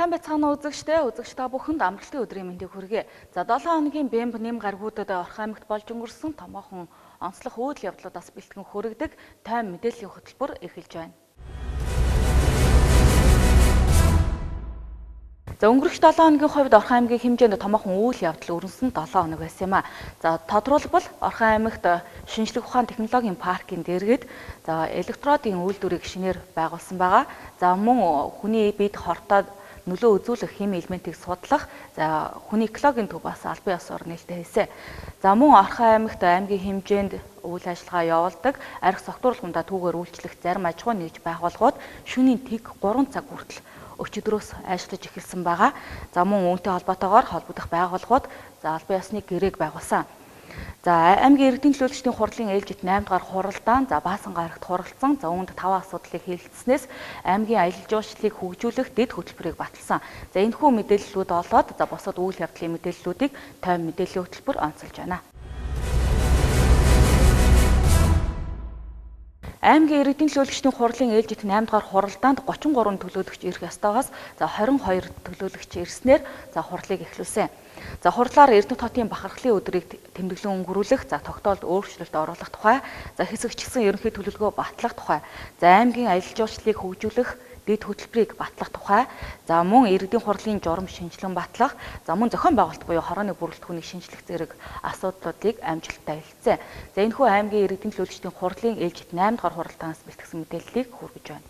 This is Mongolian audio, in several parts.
Сайн байцгаана уу үзэгч та бүхэнд амралтын өдрийн мэндийг хүргэе. За 7 хоногийн бэмб нэм гаргуудад Орхон аймагт болж өнгөрсөн томоохон онцлог үйл явдлуудаас бэлтгэн хүргэдэг тойм мэдээллийн хөтөлбөр эхэлж байна. За өнгөрөх 7 хоногийн хувьд Орхон аймгийн хэмжээнд томоохон үйл явдал өрнөсөн 7 хоног байсан юм а. За тодорхойлбол Орхон аймагт шинжлэх ухаан технологийн паркийн дэргэд электродын үйлдвэрийг шинээр байгуулсан байгаа. За мөн хүний биед хортоод нөлөө үзүүлэх хими элементийг судлах хүний экологийн төв бас албан ёсоор нээлттэй хийсэн. За мөн Орхон аймагт аймгийн хэмжээнд үйл ажиллагаа явуулдаг арх согтууруулгамдаа түүгээр үйлчлэх зарим аж ахуйн нэгж байгууллагууд шөнийн тэг 3 цаг хүртэл өчигдрөөс ажиллаж эхэлсэн байгаа. За мөн үүнтэй холбоотойгоор холбогдох байгууллагууд албан ёсны гэрээг байгуулсан. За аймгийн иргэдийн төлөөлөгчдийн хурлын ээлжит 8 дугаар хуралдаан Баасан гарагт хуралдсан. За үүнд 5 асуудлыг хэлэлцснээс аймгийн аялал жуулчлалыг хөгжүүлэх дэд хөтөлбөрийг баталсан. За энэхүү мэдээллүүд олоод бусад үйл явдлын мэдээллүүдийг тойм мэдээллийн хөтөлбөр онцолж байна. Аймгийн иргэдийн төлөөлөгчдийн хурлын ээлжит 8 дугаар хуралдаанд 33 төлөөлөгч ирэх ёстойгоос 22 төлөөлөгч ирснээр хурлыг эхлүүлсэн. За хурлаар Эрдэнэт хотын бахархлын өдрийг тэмдэглэн өнгөрүүлэх, тогтоолд өөрчлөлт оруулах тухай, хэсэгчилсэн ерөнхий төлөвлөгөө батлах тухай, аймгийн аялал жуулчлалыг хөгжүүлэх дэд хөтөлбөрийг батлах тухай, мөн иргэдийн хурлын журам шинжилэн батлах, мөн зохион байгуулалт буюу хорооны бүрэлдэхүүнийг шинжлэх зэрэг асуудлуудыг амжилттай хэлэлцээ. Энэхүү аймгийн иргэдийн төлөөлөгчдийн хурлын ээлжит 8 дугаар хуралдаанаас бэлтгэсэн мэдээллийг хүргэж байна.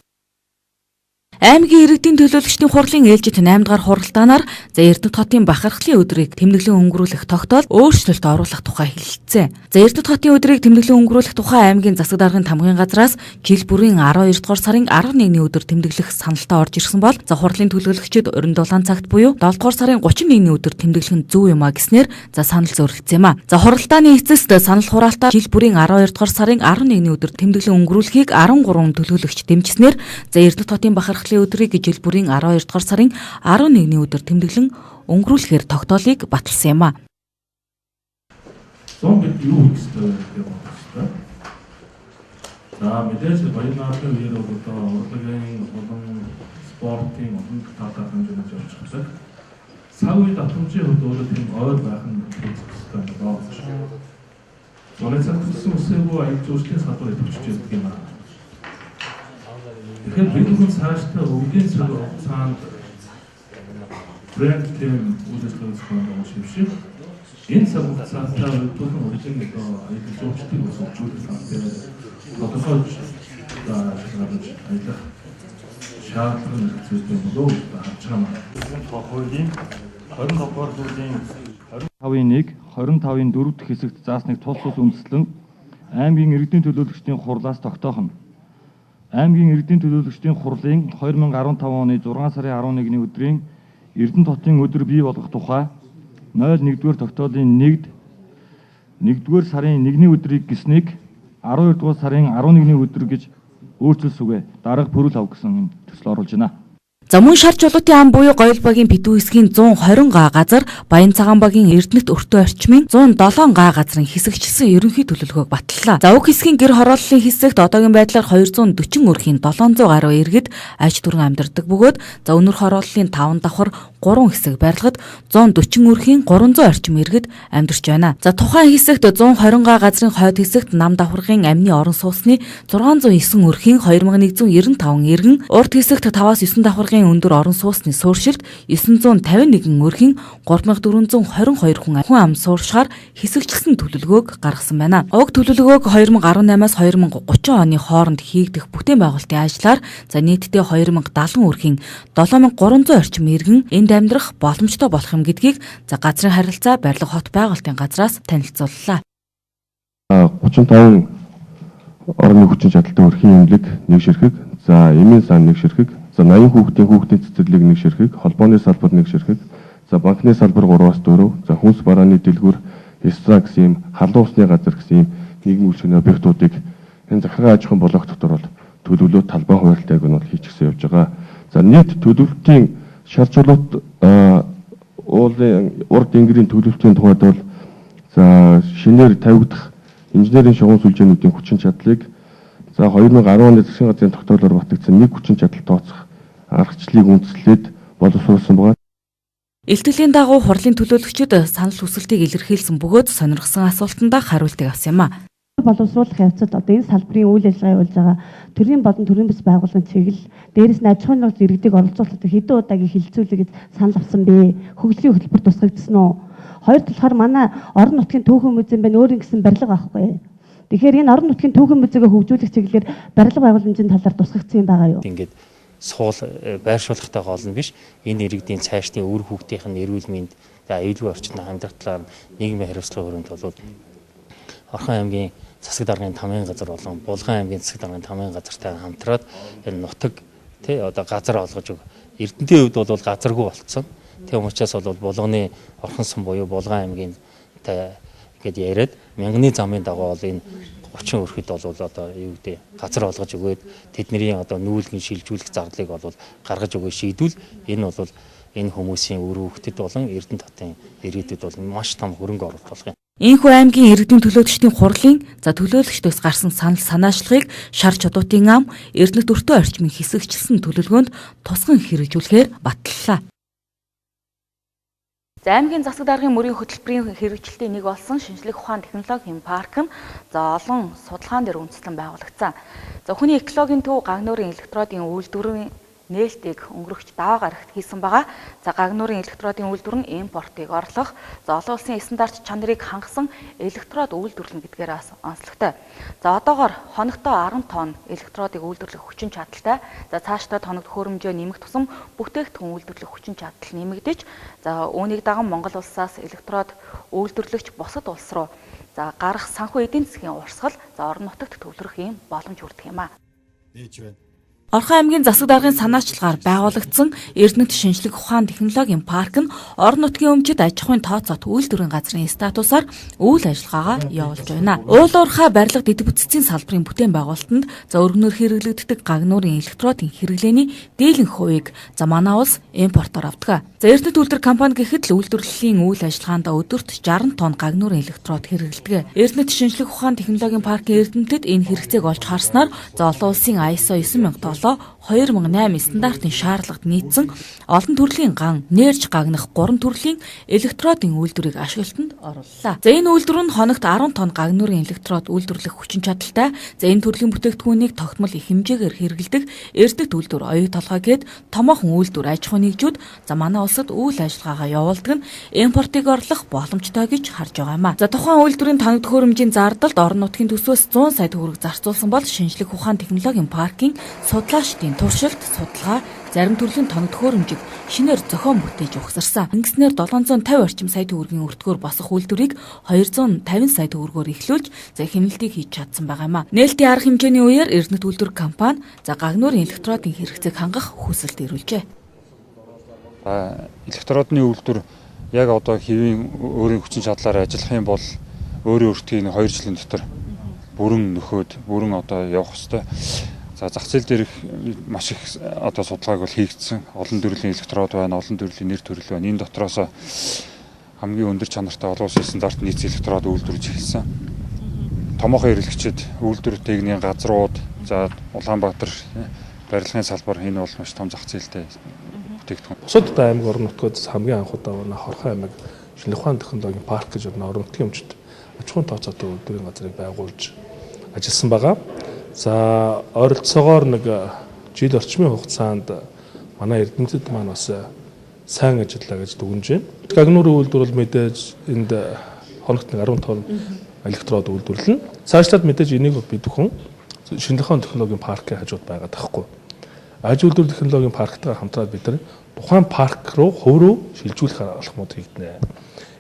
Аймгийн иргэдийн төлөөлөгчдийн хурлын ээлжит 8 дугаар хуралдаанаар Эрдэнэт хотын бахархлын өдрийг тэмдэглэн өнгөрүүлэх тогтоол өөрчлөлт оруулах тухай хэлэлцээ. Эрдэнэт хотын өдрийг тэмдэглэн өнгөрүүлэх тухай аймгийн засаг даргын тамгын газраас жил бүрийн 12 дугаар сарын 11-ний өдөр тэмдэглэх саналтай орж ирсэн бол хурлын төлөөлөгчид өрн дулаан цагт буюу 7 дугаар сарын 31-ний өдөр тэмдэглэх нь зөв юм а гэснээр санал зөрчилсөн юм а. Хуралдааны эцэст санал хураалтаар жил бүрийн 12 дугаар сарын 11-ний өдөр тэмдэглэн өнгөрүүлэхийг 13 төлөөлөгч дэмжснээр Эрдэнэт хотын бахархлын өдрийг жил бүрийн 12 дугаар сарын 11-ний өдөр тэмдэглэн өнгөрүүлэхээр тогтоолыг баталсан юм а. Бид юу хийх ёстой вэ? За мэдээж баярнаатын үеэр урлагийн болон спортын олон талаар хэмжээнд явуулдаг. Цаг үе давтамжийн хувьд өөрөө тийм ойр байх нь хэрэгтэй байна. Зуны цаг төссөн үсээгүй аялал жуулчлалын салбар идэвхжиж байдаг юм аа. Тэгэхээр бид бүхэн цаашдаа өвлийн цаг хугацаанд брэнд тийм үйл ажиллагааны зохион шивших энэ цаг хугацаатаа бүхэн өвлийн аялал жуулчлалыг өсөлжүүлэх саналтай тодорхойлж аялах шаардлага зүйлтэй болов уу харж байгаа хуулийн 25 дугаар зүйлийн 25-ын 25-ын 4 дахь хэсэгт заасныг тус үндэслэн аймгийн иргэдийн төлөөлөгчдийн хурлаас тогтоох нь. Аймгийн иргэдийн төлөөлөгчдийн хурлын 2015 оны 6 сарын 11-ний өдрийн Эрдэнэт хотын өдөр бий болгох тухай 01-р тогтоолын 1-р сарын 1-ний өдрийг гиснийг 12-р сарын 11-ний өдөр гэж өөрчилсүгэ дарга пүрэл ав гэсэн төсөл оруулж байна. Мөн шар жолоотын ам буюу Гоёл багийн Пидүү хэсгийн 120 га газар, Баян цагаан багийн Эрдэнэт өртөө орчмын 107 га газрын хэсэгчилсэн ерөнхий төлөвлөгөөг батллаа. Уг хэсгийн гэр хорооллын хэсэгт одоогийн байдлаар 240 өрхийн 700 гаруй иргэд аж түргэн амьдардаг бөгөөд өнөр хорооллын 5 давхар 3 хэсэг барилгад 140 өрхийн 300 орчим иргэд амьдарч байна. Тухайн хэсэгт 120 га газрын хойд хэсэгт нам давхаргын амны орон сууцны 609 өрхийн 2195 иргэн, урд хэсэгт 5-аас 9 давхаргын өндөр орон сууцны сууршилт 951 өрхийн 3422 хүн ам сууршихаар хэсэгчилсэн төлөвлөгөөг гаргасан байна. Уг төлөвлөгөөг 2018-аас 2030 оны хооронд хийгдэх бүтээн байгуулалтын ажлаар нийтдээ 2070 өрхийн 7300 орчим иргэн энд амьдрах боломжтой болох юм гэдгийг газрын харилцаа барилга хот байгуулалтын газраас танилцууллаа. 35 орны хүчин чадалтай өрхийн эмнэлэг нэг ширхэг, эмийн сан нэг ширхэг, 80 хүүхдийн цэцэрлэг нэг ширхэг, холбооны салбар нэг ширхэг, банкны салбар 3-аас 4, хүнс барааны дэлгүүр, ресторан гэсэн юм, халуун усны газар гэсэн юм нийгмийн үйлчлэгийн объектуудыг энэ захиргааны аж ахуйн блок дотор бол төлөвлөлт талбай хуваарлтайг нь хийчихсэн явж байгаа. Нийт төлөвлөлтийн шар жолоот урд тэнгэрийн төлөвлөлтийн тухайд бол шинээр тавигдах инженерийн шугам сүлжээнүүдийн хүчин чадлыг 2010 оны засгийн газрын тогтоолоор батлагдсан нэг хүчин чадал тооцох аргачлалыг үндэслээд боловсруулсан байгаа. Илтгэлийн дагуу хурлын төлөөлөгчид санал хүсэлтийг илэрхийлсэн бөгөөд сонирхсан асуултандаа хариултыг авсан юм а. Боловсруулах явцад одоо энэ салбарын үйл ажиллагаа явуулж байгаа төрийн болон төрийн бүс байгууллагын чиглэл дээрээс нь аж ахуйн нэгж иргэдийг оролцуулахад хэдэн удаагийн хилцүүлэг гэж санал авсан бэ? Хөгжлийн хөтөлбөр тусгагдсан уу? Хоёр талаар манай орон нутгийн түүхэн музей байна, өөр ингэсэн барилга байхгүй. Тэгэхээр энэ орон нутгийн түүхэн музейг хөгжүүлэх чиглэлээр барилга байгууламжийн талаар тусгагдсан юм байгаа юу? Ингээд суул байршуулахтай гол нь биш, энэ иргэдийн цаашдын үр хүүхдийн эрүүл мэнд, аюулгүй орчинд хандах талаар нийгмийн хариуцлага өрөөнд бол Орхон аймгийн засаг даргын тамгын газар болон Булган аймгийн засаг даргын тамгын газартай хамтраад энэ нутаг тий одоо газар олгож өг. Эрдэнтийн хувьд бол газаргүй болцсон. Тийм учраас бол Булганы Орхон сум буюу Булган аймгийн гээд яриад мянганы замын дагуу бол энэ 30 өрхөд бол одоо юу гэдэг газар олгож өгөөд тэдний одоо нүүлгэн шилжүүлэх зардалыг бол гаргаж өгөө шийдвэл энэ бол энэ хүмүүсийн үр хөвгөдөд болон Эрдэнэ хотын иргэдэд бол маш том хөрөнгө оруулалт болох юм. Энэхүү аймгийн иргэдийн төлөөлөгчдийн хурлын төлөөлөгчдөөс гарсан санал санаачлагыг шар чудуутын ам Эрдэнэт өртөө орчмын хэсэгчлсэн төлөвлөгөөнд тусган хэрэгжүүлэхээр баталлаа. Аймгийн засаг даргын мөрийн хөтөлбөрийн хэрэгжилтийн нэг болсон шинжлэх ухаан технологийн парк нь олон судалгаан дээр үндэслэн байгуулагдсан. Хүний экологийн төв гагнуурын электродын үйлдвэрийн нээлтийг өнгөрөгч даваа гарагт хийсэн байгаа. Гагнуурын электродын үйлдвэр нь импортыг орлох, олон улсын стандарт чанарыг хангасан электрод үйлдвэрлэн гэдгээр онцлогтой. Одоогоор хоногтоо 10 тонн электродыг үйлдвэрлэх хүчин чадалтай. Цаашдаа хоногт хөрөмжөө нэмэх тусам бүтээгдэхүүн үйлдвэрлэх хүчин чадал нэмэгдэж, үүнийг даган Монгол улсаас электрод үйлдвэрлэгч бусад улс руу гарах санхүү эдийн засгийн урсгал орон нутагт төвлөрөх юм боломж хүрдэх юм а. Орхон аймгийн засаг даргын санаачлагаар байгуулагдсан Эрдэнэт шинжлэх ухаан технологийн парк нь орон нутгийн өмчит аж ахуйн тооцоот үйлдвэрийн газрын статусаар үйл ажиллагаагаа явуулж байна. Уулуурхай барилга дэд бүтцийн салбарын бүтээн байгуулалтанд өргөнөөр хэрэглэгддэг гагнуурын электродын хэрэглээний дийлэнх хувийг манай улс импортоор авдаг. Эрдэнэт үйлдвэр компани гэхэд л үйлдвэрлэлийн үйл ажиллагаанд өдөрт 60 тонн гагнуурын электрод хэрэглэдэг. Эрдэнэт шинжлэх ухаан технологийн паркын эрдэмтэд энэ хэрэгцээг олж харснаар олон улсын ISO 9007 2008 стандартын шаардлагад нийцсэн олон төрлийн ган, нээрж гагнах 3 төрлийн электродын үйлдвэрийг ашиглалтанд орууллаа. Энэ үйлдвэр нь хоногт 10 тонн гагнуурын электрод үйлдвэрлэх хүчин чадалтай. Энэ төрлийн бүтээгдэхүүнийг тогтмол их хэмжээгээр хэрэглэдэг Эрдэнэт үйлдвэр оюу толгой гээд томоохон үйлдвэр аж ахуйн нэгжүүд манай улсад үйл ажиллагаагаа явуулдаг нь импортыг орлох боломжтой гэж харж байгаа юм а. Тухайн үйлдвэрийн тоног хөрөмжийн зардалд орон нутгийн төсвөөс 100 сая төгрөг зарцуулсан бол шинжлэх ухаан технологийн паркийн судлаачдын туршилт судалгаа зарим төрлийн тоног хөрөмжийг шинээр зохион бүтээж ухсарсан. Ингэснээр 750 орчим сая төгрөгийн өртгөөр босох үйлдвэрийг 250 сая төгрөгөөр эхлүүлж хяналтыг хийж чадсан байгаа юм а. Нээлтийн арга хэмжээний үеэр Эрдэнэт үйлдвэр компани гагнуурын электродын хэрэгцээг хангах хүсэлт эрүүлжээ. Электродны үйлдвэр яг одоо хэвийн өөрийн хүчин чадлаар ажиллах юм бол өөрийн өртгийг 2 жилийн дотор бүрэн нөхөөд бүрэн одоо явах ёстой. Зах зээл дээрх маш их одоо судалгааг бол хийгдсэн. Олон төрлийн электрод байна, олон төрлийн нэр төрөл байна. Энэ дотроос хамгийн өндөр чанартай олон улсын стандарт нийцсэн электрод үйлдвэрлэж эхэлсэн. Томоохон эрхлэгчид үйлдвэр техникийн газрууд, Улаанбаатар барилгын салбар энэ бол маш том зах зээлтэй бүтээгдэхүүн. Бусад аймаг орон нутгад хамгийн анх удаа Орхон аймаг шинжлэх ухааны технологийн парк гэж орон нутгийн өмчит аж ахуйн тооцоотой үйлдвэрийн газрыг байгуулж ажилласан байгаа. За ойролцоогоор жил орчмын хугацаанд манай эрдэмтэд маань бас сайн ажиллаа гэж дүгнэж байна. Гагнуурын үйлдвэр бол мэдээж энд хоногт 10 тонн электрод үйлдвэрлэнэ. Цаашлаад мэдээж энийг бид бүхэн шинжлэх ухааны технологийн паркийн хажууд байгаад байхгүй. Аж үйлдвэр технологийн парктайгаар хамтраад бид нар тухайн парк руу хувь руу шилжүүлэх алхмууд хийгдэнэ.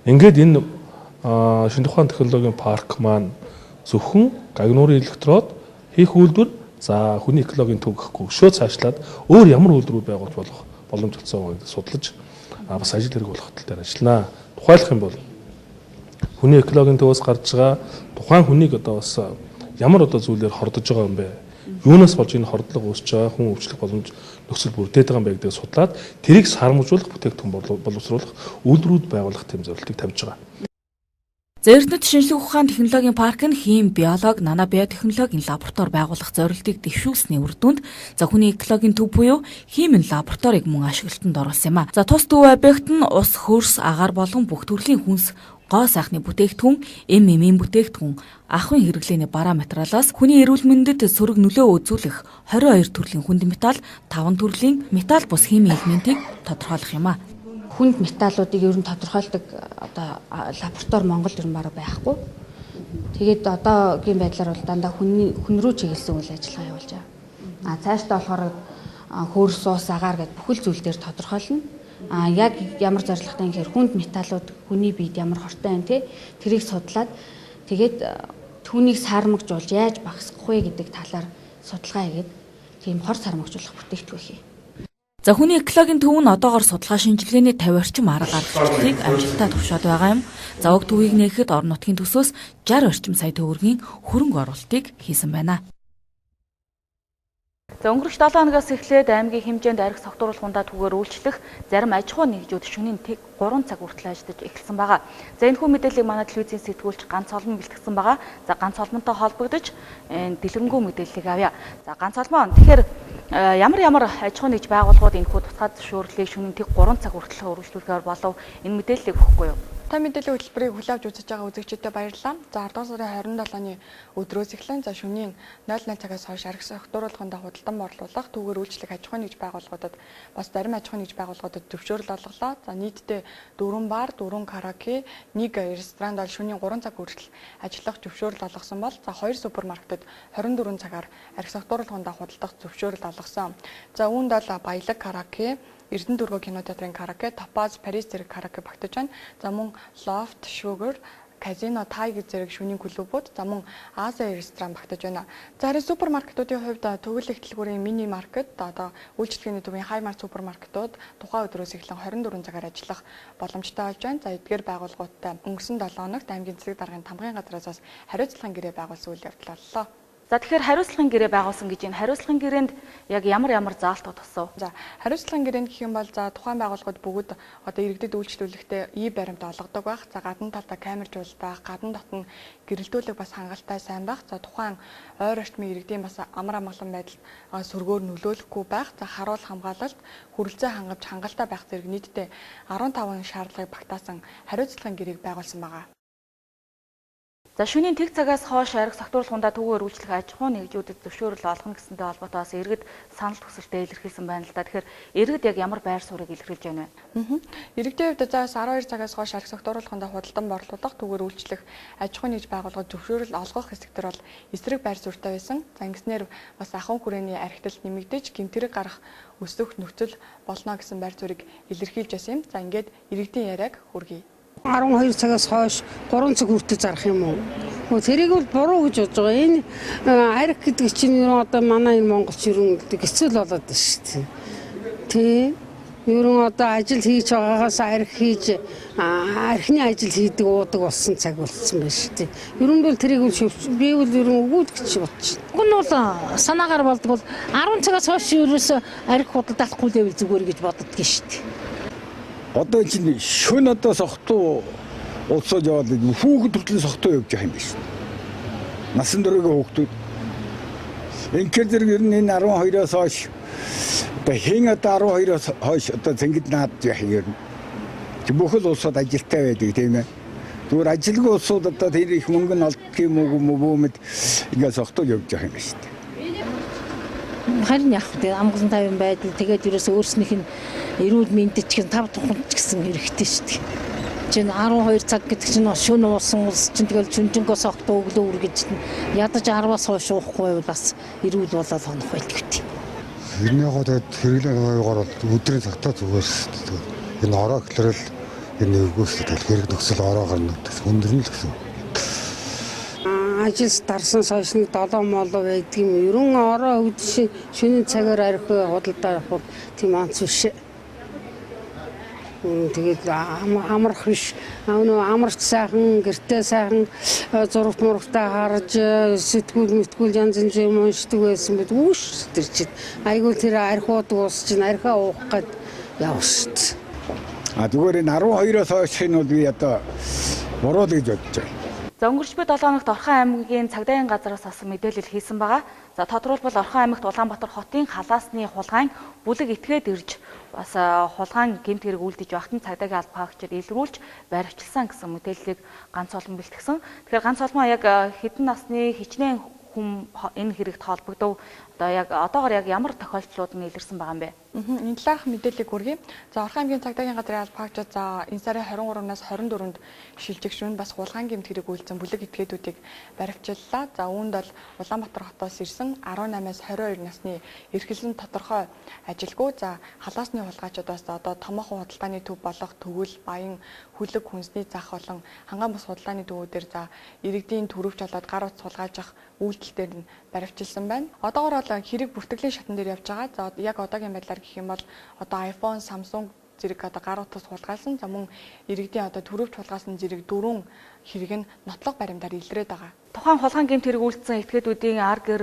Ингээд энэ шинжлэх ухааны технологийн парк маань зөвхөн гагнуурын электрод хийх үйлдвэр хүний экологийн төв гэхгүй өшөө цаашлаад өөр ямар үйлдвэрүүд байгуулж болох боломж олцсон гэдгийг судлаж бас ажил хэрэг болох тал дээр ажиллана. Тухайлах юм бол хүний экологийн төвөөс гарч байгаа тухайн хүнийг одоо бас ямар одоо зүйлээр хордож байгаа юм бэ? Юунаас болж энэ хордлого үүсэж байгаа хүн өвчлөх боломж нөхцөл бүрдээд байгаа юм бэ гэдгийг судлаад тэрийг сармжуулах бүтээгдэхүүн боловсруулах үйлдвэрүүд байгуулах гэм зорилтыг тавьж байгаа. За Эрдэнэт шинжлэх ухаан технологийн парк нь хим, биолог, нано биотехнологийн лаборатори байгуулах зорилтыг дэвшүүлсний үр дүнд за хүний экологийн төв буюу химийн лабораторийг мөн ашиглалтанд оруулсан юм а. За тус төв объект нь ус, хөрс, агаар болон бүх төрлийн хүнс, гоо сайхны бүтээгдэхүүн, эм бүтээгдэхүүн, ахуйн хэрэглээний бараа материалаас хүний эрүүл мэндэд сөрөг нөлөө үзүүлэх 22 төрлийн хүнд металл, 5 төрлийн металл бус химийн элементийг тодорхойлох юм а. Хүнд металлуудыг ер нь тодорхойлдог одоо лаборатори Монголд ер нь бараг байхгүй. Тэгээд одоогийн байдлаар бол дандаа хүн рүү чиглэсэн үйл ажиллагаа явуулж байгаа. Цаашдаа болохоор хөрс, ус, агаар гэдэг бүхэл зүйл дээр тодорхойлно. Яг ямар зорилготой гэхээр хүнд металлууд хүний биед ямар хортой байна те тэрийг судлаад тэгээд түүнийг сармагжуулж яаж багасгах вэ гэдэг талаар судалгаа хийгээд тийм хор сармагжуулах бүтээгдэхүүн хий. За хүний экологийн төв нь одоогоор судалгаа шинжилгээний 50 орчим арга гаргалчлалыг амжилттай төвшөөд байгаа юм. За уг төвийг нээхэд орон нутгийн төсөөс 60 орчим сая төгрөгийн хөрөнгө оруулалтыг хийсэн байна. За өнгөрөх 7 хоногоос эхлээд аймгийн хэмжээнд архи согтууруулахундаа түгээр үйлчлэх зарим аж ахуй нэгжүүд шөнийн 3 цаг хүртэл ажиллаж эхэлсэн байгаа. За энэ хүү мэдээллийг манай телевизийн сэтгүүлч ганц олмон бэлтгэсэн байгаа. За ганц олмонтой холбогдож дэлгэрэнгүй мэдээллийг авъя. За ганц олмон тэгэхээр ямар аж ахуй нэгж байгууллагууд энэ хүү тусгай зөвшөөрлийг шөнийн 3 цаг хүртэл үргэлжлүүлэхээр болов энэ мэдээллийг өгөхгүй юу? Та мэдээллийн хөтөлбөрийг хүлэавч үзэж байгаа үзэгчдэд баярлалаа. За 10 сарын 27-ны өдрөөс эхлэн за шөнийн 00 цагаас хойш архи согтууруулахундаа худалдан борлуулах түүгээр үйлчлэх аж ахуй нэгж байгууллагуудад бас зарим аж ахуй нэгж байгууллагуудад зөвшөөрөл олголоо. За нийтдээ 4 бар, 4 караоке, 1 ресторанд бол шөнийн 3 цаг хүртэл ажиллах зөвшөөрөл олгосон бол за 2 супермаркетад 24 цагаар архи согтууруулахундаа худалдах зөвшөөрөл олгосон. За үүнд бол баялаг караоке, Эрдэнэ дөрвөө кинотеатрын караоке, Топаз, Парис зэрэг караоке багтаж байна. За мөн Loft, Sugar, Казино, Tiger зэрэг шөнийн клубүүд, за мөн Азия ресторан багтаж байна. За харин супермаркетуудын хувьд төгөл ихтлгүүрийн мини маркет, одоо үйлчлэгээний төвийн Хаймарт супермаркетууд тухайн өдрөөс эхлэн 24 цагаар ажиллах боломжтой болж байна. За эдгээр байгууллагуудтай өнгөрсөн 7 хоногт аймгийн цэцэг даргын тамгын газраас хариуцлагын гэрээ байгуулсан үйл явдал боллоо. За тэгэхээр хариуцлагын гэрээ байгуулсан гэж энэ хариуцлагын гэрээнд яг ямар заалтууд тусав? За хариуцлагын гэрээнд гэх юм бол за тухайн байгууллагууд бүгд одоо иргэдэд үйлчлүүлэхдээ баримт олгодог байх. За гадна талдаа камер жуулт байх, гадна дотн гэрэлтүүлэг бас хангалттай сайн байх. За тухайн ойр орчмын иргэдийн бас амар амгалан байдал сөргөөр нөлөөлөхгүй байх. За харуул хамгаалалт, хүрэлцээ хангавч хангалттай байх зэрэг нийтдээ 15 шаардлагыг багтаасан хариуцлагын гэрээг байгуулсан байгаа. За шөнийн тэг цагаас хойш архи согтууруулахундаа түүгээр үйлчлэх аж ахуй нэгжүүдэд зөвшөөрөл олгоно гэсэнтэй холбоотойгоос иргэд санал хүсэлтэд илэрхийлсэн байна л да. Тэгэхээр иргэд яг ямар байр суурийг илэрхийлж байна вэ? Иргэдийн хувьд заас 12 цагаас хойш архи согтууруулахундаа худалдан борлуулах түүгээр үйлчлэх аж ахуй нэгж байгууллагад зөвшөөрөл олгох хэсэгтэр бол эсрэг байр суурьтай байсан. За ингэснээр бас ахуйн хүрээний архитал нэмэгдэж гэмтэрэг гарах өсөх нөхцөл болно гэсэн байр суурийг илэрхийлж байсан юм. За ингээд иргэдийн яриаг хүргэе. 12 цагаас хойш 3 цаг хүртэл зарах юм уу? Тэрийг бол буруу гэж бодож байгаа. Энэ архи гэдэг чинь одоо манай энэ монголч ерөн хэцүү л болоод байна шүү дээ. Тий. Ерөн одоо ажил хийж байгаагаас архи хийж архины ажил хийдэг уудаг болсон цаг болсон байна шүү дээ. Ерөн бол тэрийг би бол ерөн өгөөд гэж бодчих. Уг нь бол санаагаар болдог бол 10 цагаас хойш ерөөсө архи худалдаахгүй л байвал зүгээр гэж боддог шүү дээ. Одоо чинь шөнө одоо согтуу улсууд яваад хүүхэд хүртэл согтуу явж байгаа юм биш. Насан туршийн хүүхдүүд. Инхээр зэрэг ер нь энэ 12-оос хойш одоо хэн одоо 12-оос хойш одоо зэнгид наад яах юм. Бүхэл улсууд ажилттай байдаг тийм ээ. Зүгээр ажилгүй улсууд одоо тэр их мөнгө нь олдох юм уу мэд ингээд согтуу явж байгаа юм биш. Харин яг тийм амгалан тайван байдал тэгээд ерөөсөө өөрснийх нь эрүүл мэндэд ч 5 туханд ч гэсэн хэрэгтэй шүү дээ. Чин 12 цаг гэдэг чинь шөнө уусан улс чинь тэгэл чүнжэнгөө согтуу өглөө үргэж ядаж 10-аас хойш уухгүй бол бас эрүүл болоод хонох байдаг тийм. Тэрний яг тэгээд хэрэглэн хавьгаар бол өдрийн цагтаа зүгээр шүү дээ. Энэ ороо гэхлээр л энэ өгөөс тэгэл хэрэг төгсөл ороо гарна гэсэн өндөрнө л гэсэн. Ажил дарсан сойс нэг 7 молоо байдаг юм. Ерөн ороо өгдөж шөнийн цагаар архи худалдаа явах тийм онц биш. Тэгээд амарх биш. Амарч сайхан, гэртээ сайхан зурагт мурагтаа харж сэтгүүл янз янз юм уншдаг байсан мэт үүш тэр чинь. Айгуул тэр архиуд уус чинь архиа уух гээд явсан шүү дээ. Зүгээр энэ 12-оос хойш нь бол би одоо буруу л гэж бодож байна. За өнгөрч буй 7 хоногт Орхон аймгийн цагдаагийн газраас асан мэдээлэл хийсэн байгаа. За тодорхойлбол Орхон аймагт Улаанбаатар хотын халаасны хулгайн бүлэг этгээд ирж бас хулгайн гэмт хэрэг үлдэж байхад цагдаагийн алба хаагчид илрүүлж баривчилсан гэсэн мэдээллийг ганц олон бэлтгэсэн. Тэгэхээр ганц олон яг хэдэн насны хичнээн хүн энэ хэрэгт холбогдов. Одоо яг одоогоор яг ямар тохиолдлууд нь илэрсэн байгаа юм бэ? Энэ талаарх мэдээллийг хүргэе. За Орхон аймгийн цагдаагийн газрын алба хаагчид за энэ сарын 23-наас 24-нд шилжих шөнө бас хулгайн гэмт хэрэг үйлдсэн бүлэг этгээдүүдийг баривчиллаа. За үүнд бол Улаанбаатар хотоос ирсэн 18-аас 22 насны эрхэлсэн тодорхой ажилгүй за халаасны хулгайчдаас одоо томоохон худалдааны төв болох Төгөл, Баян, Хүлэг, Хүнсний зах болон Хангаан бус худалдааны төвүүдээр за иргэдийн төрөвч болоод гар утас хулгайжих үйлдэлтээр нь баривчилсан байна. Одоогоор бол хэрэг бүртгэлийн шатан дээр явж байгаа. За яг одоогийн байдлаар гэх юм бол одоо iPhone, Samsung зэрэг одоо гар утас хулгайлсан. За мөн иргэдийн одоо төрөвч хулгайсан зэрэг 4 хэрэг нь нотлох баримтаар илрээд байгаа. Тухайн хулгайн гэмт хэрэг үйлдсэн этгээдүүдийн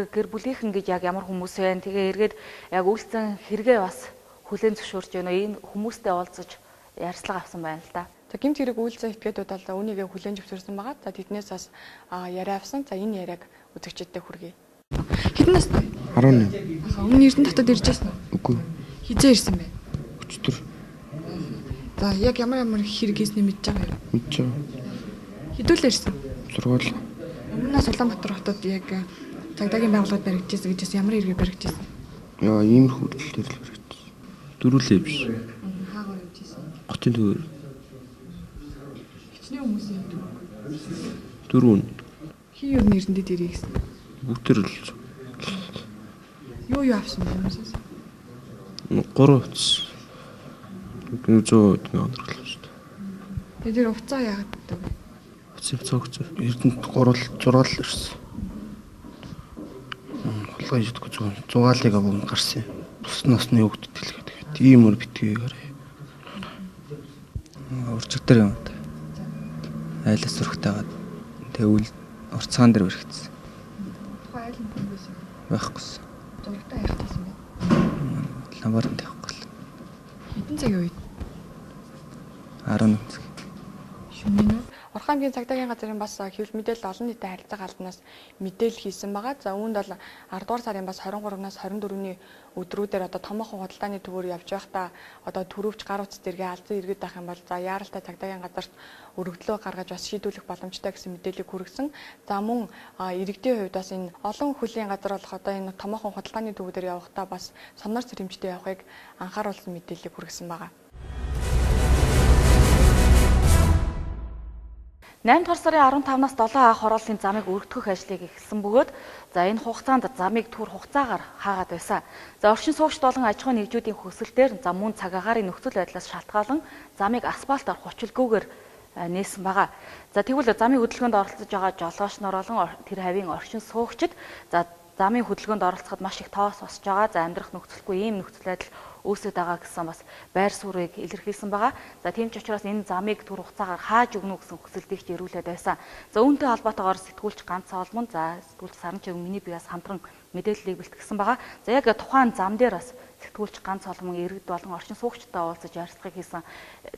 гэр бүлийнхэн гэж яг ямар хүмүүс вэ? Тэгээ эргээд яг үйлдсэн хэрэгээ бас хүлээн зөвшөөрч байна. Энэ хүмүүстэй уулзаж ярьцлага авсан байна л да. За гэмт хэрэг үйлдсэн этгээдүүд бол үүнийгээ хүлээн зөвшөөрсөн байгаа. За тэднээс бас яриа авсан. За энэ яриаг үзэгчдэд хүргэе. Хэдэн настай? 11. Өмнө Эрдэнэ хотод ирж байсан уу? Үгүй. Хизээ ирсэн бэ? Өчтөр. За яг ямар хэрэг хийснийг мэдж байгаа юм? Мэдж байгаа. Хэдүүлээ ирсэн? Сургууль. Өмнөөс Улаанбаатар хотод яг цагдаагийн байгууллагад баригдчихсан гэж ямар хэрэг баригдчихсан? Яа, иймэрхүү хөдөлтөөр л баригдчихсан. Дөрүлээ биш. Хаагаар явж ирсэн? Хотын төвөр. Хичнээн хүмүүсийн дөрөв. Хин юу нэрэндээ ирээ гэсэн? Бүгдэр л. Юу авсан бэ хүмүүсээс? 3 утас. 100 өнөрлөө шүү дээ. Тэр уцаа яагаад гэдэг вэ? Уцаа цогц. Эрдэнэт 3 зураал ирсэн. Хулгай идэггүй зугаалыг аван гарсан. Бус насны хөвгөд тэлгээд. Тийм өөр битгийгээр. Урчиг дээр юм да. Айлас зүрхтэйгаад тэгвэл урцгаан дээр өргөцсөн. Тухайн айл хүн байсан. Байхгүйсэн. Зургатаа явчихсан байна. Ламбарт явахгүй л. Хэдэн цагийн үед? 11 цаг. Шөнийн үү? Орхон аймгийн цагдаагийн газрын бас хэвлэл мэдээлэл олон нийтэд харилцаа албанаас мэдээлэл хийсэн байгаа. За үүнд бол 10 дугаар сарын бас 23-наас 24-ний өдрүүдээр одоо томоохон худалдааны төвөөр явж байхдаа одоо төрөвч гар утас дэргээ алдсан иргэд байх юм бол за яаралтай цагдаагийн газарт өргөдлөө гаргаж бас шийдвэрлэх боломжтой гэсэн мэдээллийг хүргэсэн. За мөн иргэдийн хувьд бас энэ олон хүлээн газар болох одоо энэ томоохон худалдааны төвүүдээр явахдаа бас сонор сэрэмжтэй явахыг анхааруулсан мэдээллийг хүргэсэн байгаа. 8 дугаар сарын 15-наас 7 анх хорооллын замыг өргөдгөх ажлыг эхэлсэн бөгөөд за энэ хугацаанд замыг түр хугацаагаар хаагаад байсан. За орчин суугчд болон аж ахуйн нэгжүүдийн хөсөлтөөр за мөн цаг агаарын нөхцөл байдлаас шалтгаалan замыг асфальтаар хучилгүйгээр нээсэн байгаа. За тэгвэл замын хөдөлгөөнд оролцож байгаа жолоочноор болон тэр хавийн орчин суугчид за замын хөдөлгөөнд оролцоход маш их тоос босч байгаа. За амьдрах нөхцөлгүй ийм нөхцөл байдал үүсэж байгаа гэсэн бас байр суурийг илэрхийлсэн байгаа. За тийм ч учраас энэ замыг түр хугацаагаар хааж өгнө гэсэн хүсэлтийг ирүүлээд байсан. За үүнтэй холбоотойгоор сэтгүүлч ганц олмон за сэтгүүлч Саранчиг миний биеас хамтран мэдээллийг бэлтгэсэн байгаа. За яг тухайн зам дээр бас сэтгүүлч ганц олмон иргэд болон орчин суугчтай уулзаж ярилцлагыг хийсэн.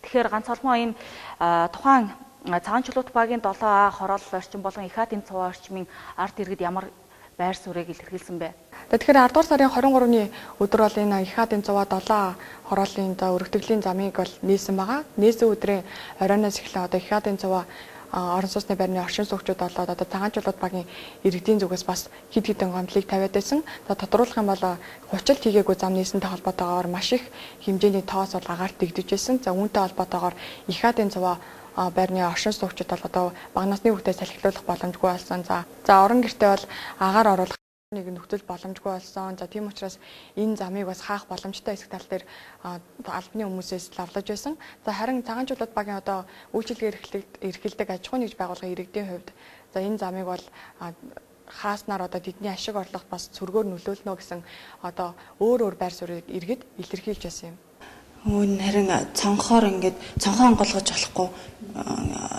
Тэгэхээр ганц олмон ийм тухайн цагаан чулуут багийн 7А хороолол орчин болон их хатын цуваа орчмын ард иргэд ямар байр суурийг илэрхийлсэн бэ? Тэгэхээр 10 дугаар сарын 23-ны өдөр бол энэ их хатын цуваа 7 хорооллын за өргөтгөлийн замыг бол нээсэн байгаа. Нээсэн өдрийн оройноос эхлээ одоо их хатын цуваа орон сууцны байрны орчин суугчид болоод одоо цагаан чулуут багийн иргэдийн зүгээс бас хэд хэдэн гомдлыг тавиад байсан. За тодруулах юм бол хучилт хийгээгүй зам нээсэнтэй холбоотойгоор маш их хэмжээний тоос бол агаарт дэгдэж байсан. За үүнтэй холбоотойгоор их хатын цуваа байрны оршин суугчид бол одоо бага насны хүүхдээ салхилуулах боломжгүй болсон. За орон гэртээ бол агаар оруулах нэг нөхцөл боломжгүй болсон. За тийм учраас энэ замыг бас хаах боломжтой хэсэг тал дээр албаны хүмүүсээс лавлаж байсан. За харин цагаан чулуут багийн одоо үйлчилгээ эрхэлдэг аж ахуйн нэгж байгууллагын иргэдийн хувьд за энэ замыг бол хааснаар одоо тэдний ашиг орлогот бас цөргөөр нөлөөлнө гэсэн одоо өөр байр суурийг иргэд илэрхийлж байсан юм. Үүн харин цонхоор ингээд цонхоо онголгож болохгүй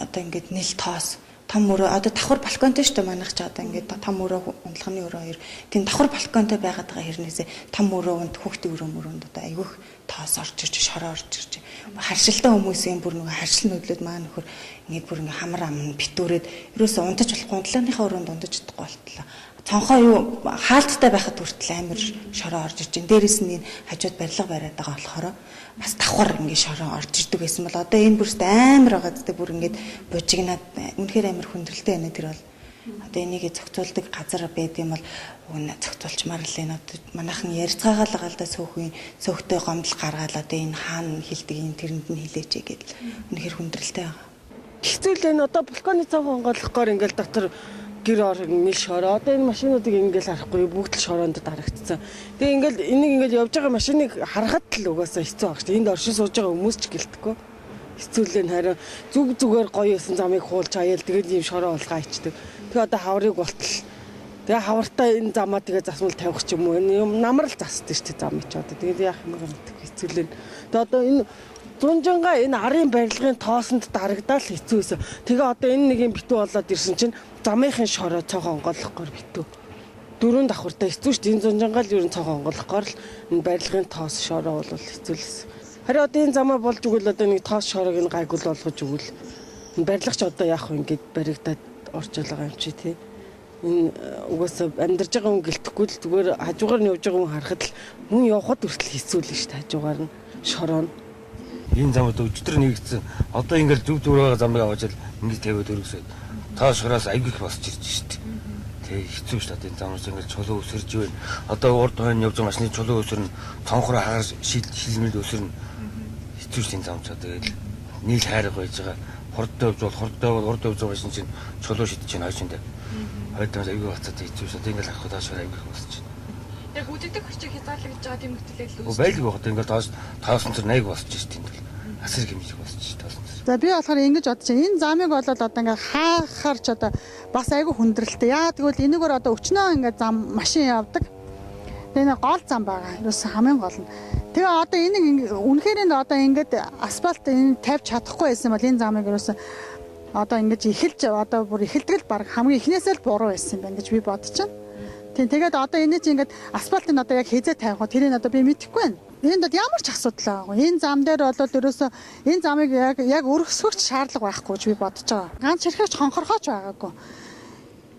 одоо ингээд нэл тоос том өрөө одоо давхар балконтой шүү дээ манайх ч одоо ингээд том өрөө унтлагын өрөө хоёр тийм давхар балконтой байгаад байгаа хэрнээсээ том өрөөнд хүүхдийн өрөөнд одоо айгүйх тоос орж ирж шороо орж ирж харшилтай хүмүүсийн бүр нөгөө харшил нөдлөд маа нөхөр ингээд бүр ингээд хамар амн битүүрээд ерөөсө унтаж болохгүй унтлагынхаа өрөөнд унтаж чадахгүй болтлоо. Цонхоо юу хаалттай байхад хүртэл амар шороо орж ирж байна. Дээрээс нь хажууд барилга бариад байгаа болохоор бас давхар ингээд шороо орж ирдэг байсан бол одоо энэ бүрст амар байгаа гэдэг бүр ингээд бужигнаад үнэхээр амар хүндрэлтэй байна тэр бол. Одоо энийг зохицуулдаг газар байд юм бол зохицуулчмаар л энэ одоо манайхан ярьцгаагаал байгаа л да сөөхтэй гомдол гаргаал одоо энэ хаана хилдэг энэ тэрэнд нь хилээч гэдэг үнэхээр хүндрэлтэй байгаа. Хэцүү л энэ одоо балконы цав хонголохоор ингээд дотор гэр орон мэл шороо одоо энэ машинуудыг ингээд харахгүй бүгд л шороонд дарагдсан. Тэгээ ингээд энийг ингээд явж байгаа машиныг харахад л угаасаа хэцүү баг шүү. Энд оршин сууж байгаа хүмүүс ч гэлтэхгүй. Хэцүү л энэ харин зүгээр гоё байсан замыг хуулж аяал тэгээд ийм шороо болгоо ичдэг. Тэгээ одоо хаврыг болтол. Тэгээ хавартаа энэ замаа тэгээ засмал тавих ч юм уу. Энэ юм намар л засдаг шүү дээ зам ич одоо. Тэгээд яах юм бэ хэцүү л. Тэгээ одоо энэ зунжанга энэ арын барилгын тоосонд дарагдаал хэцүүсэн. Тэгээ одоо энэ нэг юм битүү болоод ирсэн чинь замынхын шороо цонхоо онгойлгохоор битүү. Дөрөв давхартай хэцүү шүү дээ. Энэ зунжангаал юу цонхоо онгойлгохоор л энэ барилгын тоос шороо бол хэцүүлсэн. Харин одоо энэ замаа болж өгвөл одоо нэг тоос шороог нь гайгуул болгож өгвөл энэ барилгач одоо яах вэ ингээд баригдаад орж байгаа юм чи тий. Энэ угаасаа амьдарж байгаа хүн гэлтэхгүй л зүгээр хажуугаар нь явж байгаа хүн харахад л мөн явхад хүртэл хэцүүлнэ шүү дээ. Хажуугаар нь шороо энэ замууд өчтөр нэгдсэн. Одоо ингээл зүг зүгээр байгаа замыг аваад ингэж тавиад өргөсөд тоо шороос айгүйх босч ирж шít. Тэг хэцүү шүү дээ энэ замаас ингээл чулуу өсөрж байна. Одоо урд хойно явж байгаа машины чулуу өсөрнө, цонхороо хагаар шилмэл өсөрнө. Хэцүү шүү энэ замч одоо тэгэл нийл хайрга байж байгаа. Хурдтай явж бол хурдтай бол урд явж байгаа шин чинь чулуу шидэж чинь хойшиндаа. Хойдоос айгүй бацаад хэцүү шүү дээ ингээл авах тоо шороо айгүйх босч. Яг үддэг хүчийг хязгаарлаж байгаа тийм нөхцөлөд л байлгүй багт ингээл тоосон цэр 80 босч шít энэ. Асар хэмжиг босч тоосон. За би болохоор ингэж бодож байна. Энэ замыг бол одоо ингээ хаахарч одоо бас айгүй хүндрэлтэй. Яа тэгвэл энэгээр одоо өчнөө ингээ зам машин явдаг. Тэгээ гол зам байгаа. Юусэн хамгийн гол нь. Тэгээ одоо энийг үнэхээр энэ одоо ингээд асфальт энэ тавьж чадахгүй байсан бол энэ замыг юусэн одоо ингэж эхэлж одоо бүр эхэлдэг л баг хамгийн эхнээсээ л буруу байсан юм байна гэж би бодож байна. Тэгээд одоо энэ чинь ингээд асфальтыг одоо яг хизээ тавих уу тэрийг одоо би мэдэхгүй байна. Энд ямар ч асуудал байгаагүй. Энэ зам дээр бол ерөөсөө энэ замыг яг өргөсгөх шаардлага байхгүй гэж би бодож байгаа. Ганц хэрхэж хонхорхооч байгаагүй.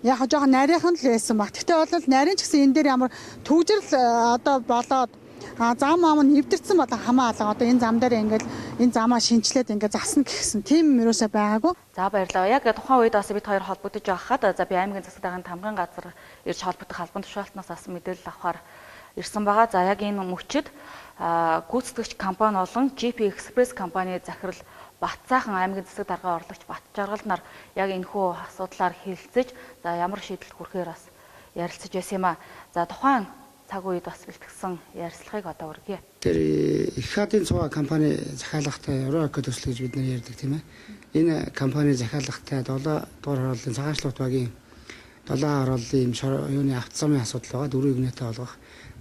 Яг жоохон нарийнхан л байсан баг. Гэтэ бол нарийн ч гэсэн энэ дээр ямар төвжирл одоо болоод зам ам нь нэвдэрсэн бол хамаалаа. Одоо энэ зам дээр ингээд энэ замаа шинчлээд ингээд засна гэсэн тийм ерөөсөө байгаагүй. За баярлалаа. Яг тухайн үед бас бид хоёр холбогдож байхад за би аймгийн засаг дарганы тамгын газар ирж холбогдох албан тушаалтнаас асан мэдээлэл авахар ирсэн байгаа. За яг энэ мөчид гүйцэтгэгч компани болон GP Express компани захирал Батцаахан аймгийн засаг даргын орлогч Бат Жаргал нар яг энэхүү асуудлаар хэлэлцэж за ямар шийдэлд хүрэхээр бас ярилцаж байсан юм а. За тухайн цаг үед бас бэлтгэсэн ярилцлагыг одоо үргэе. Тэр их хадын цуга компани захиалагтай Еврокод төсөл гэж бид нар ярьдаг тийм ээ. Энэ компани захиалагтай 7 дугаар хорооллын цагаачлалт багийн 7 хорооллын юуны автозамын асуудал байгаа 4 игнэтэй болгох.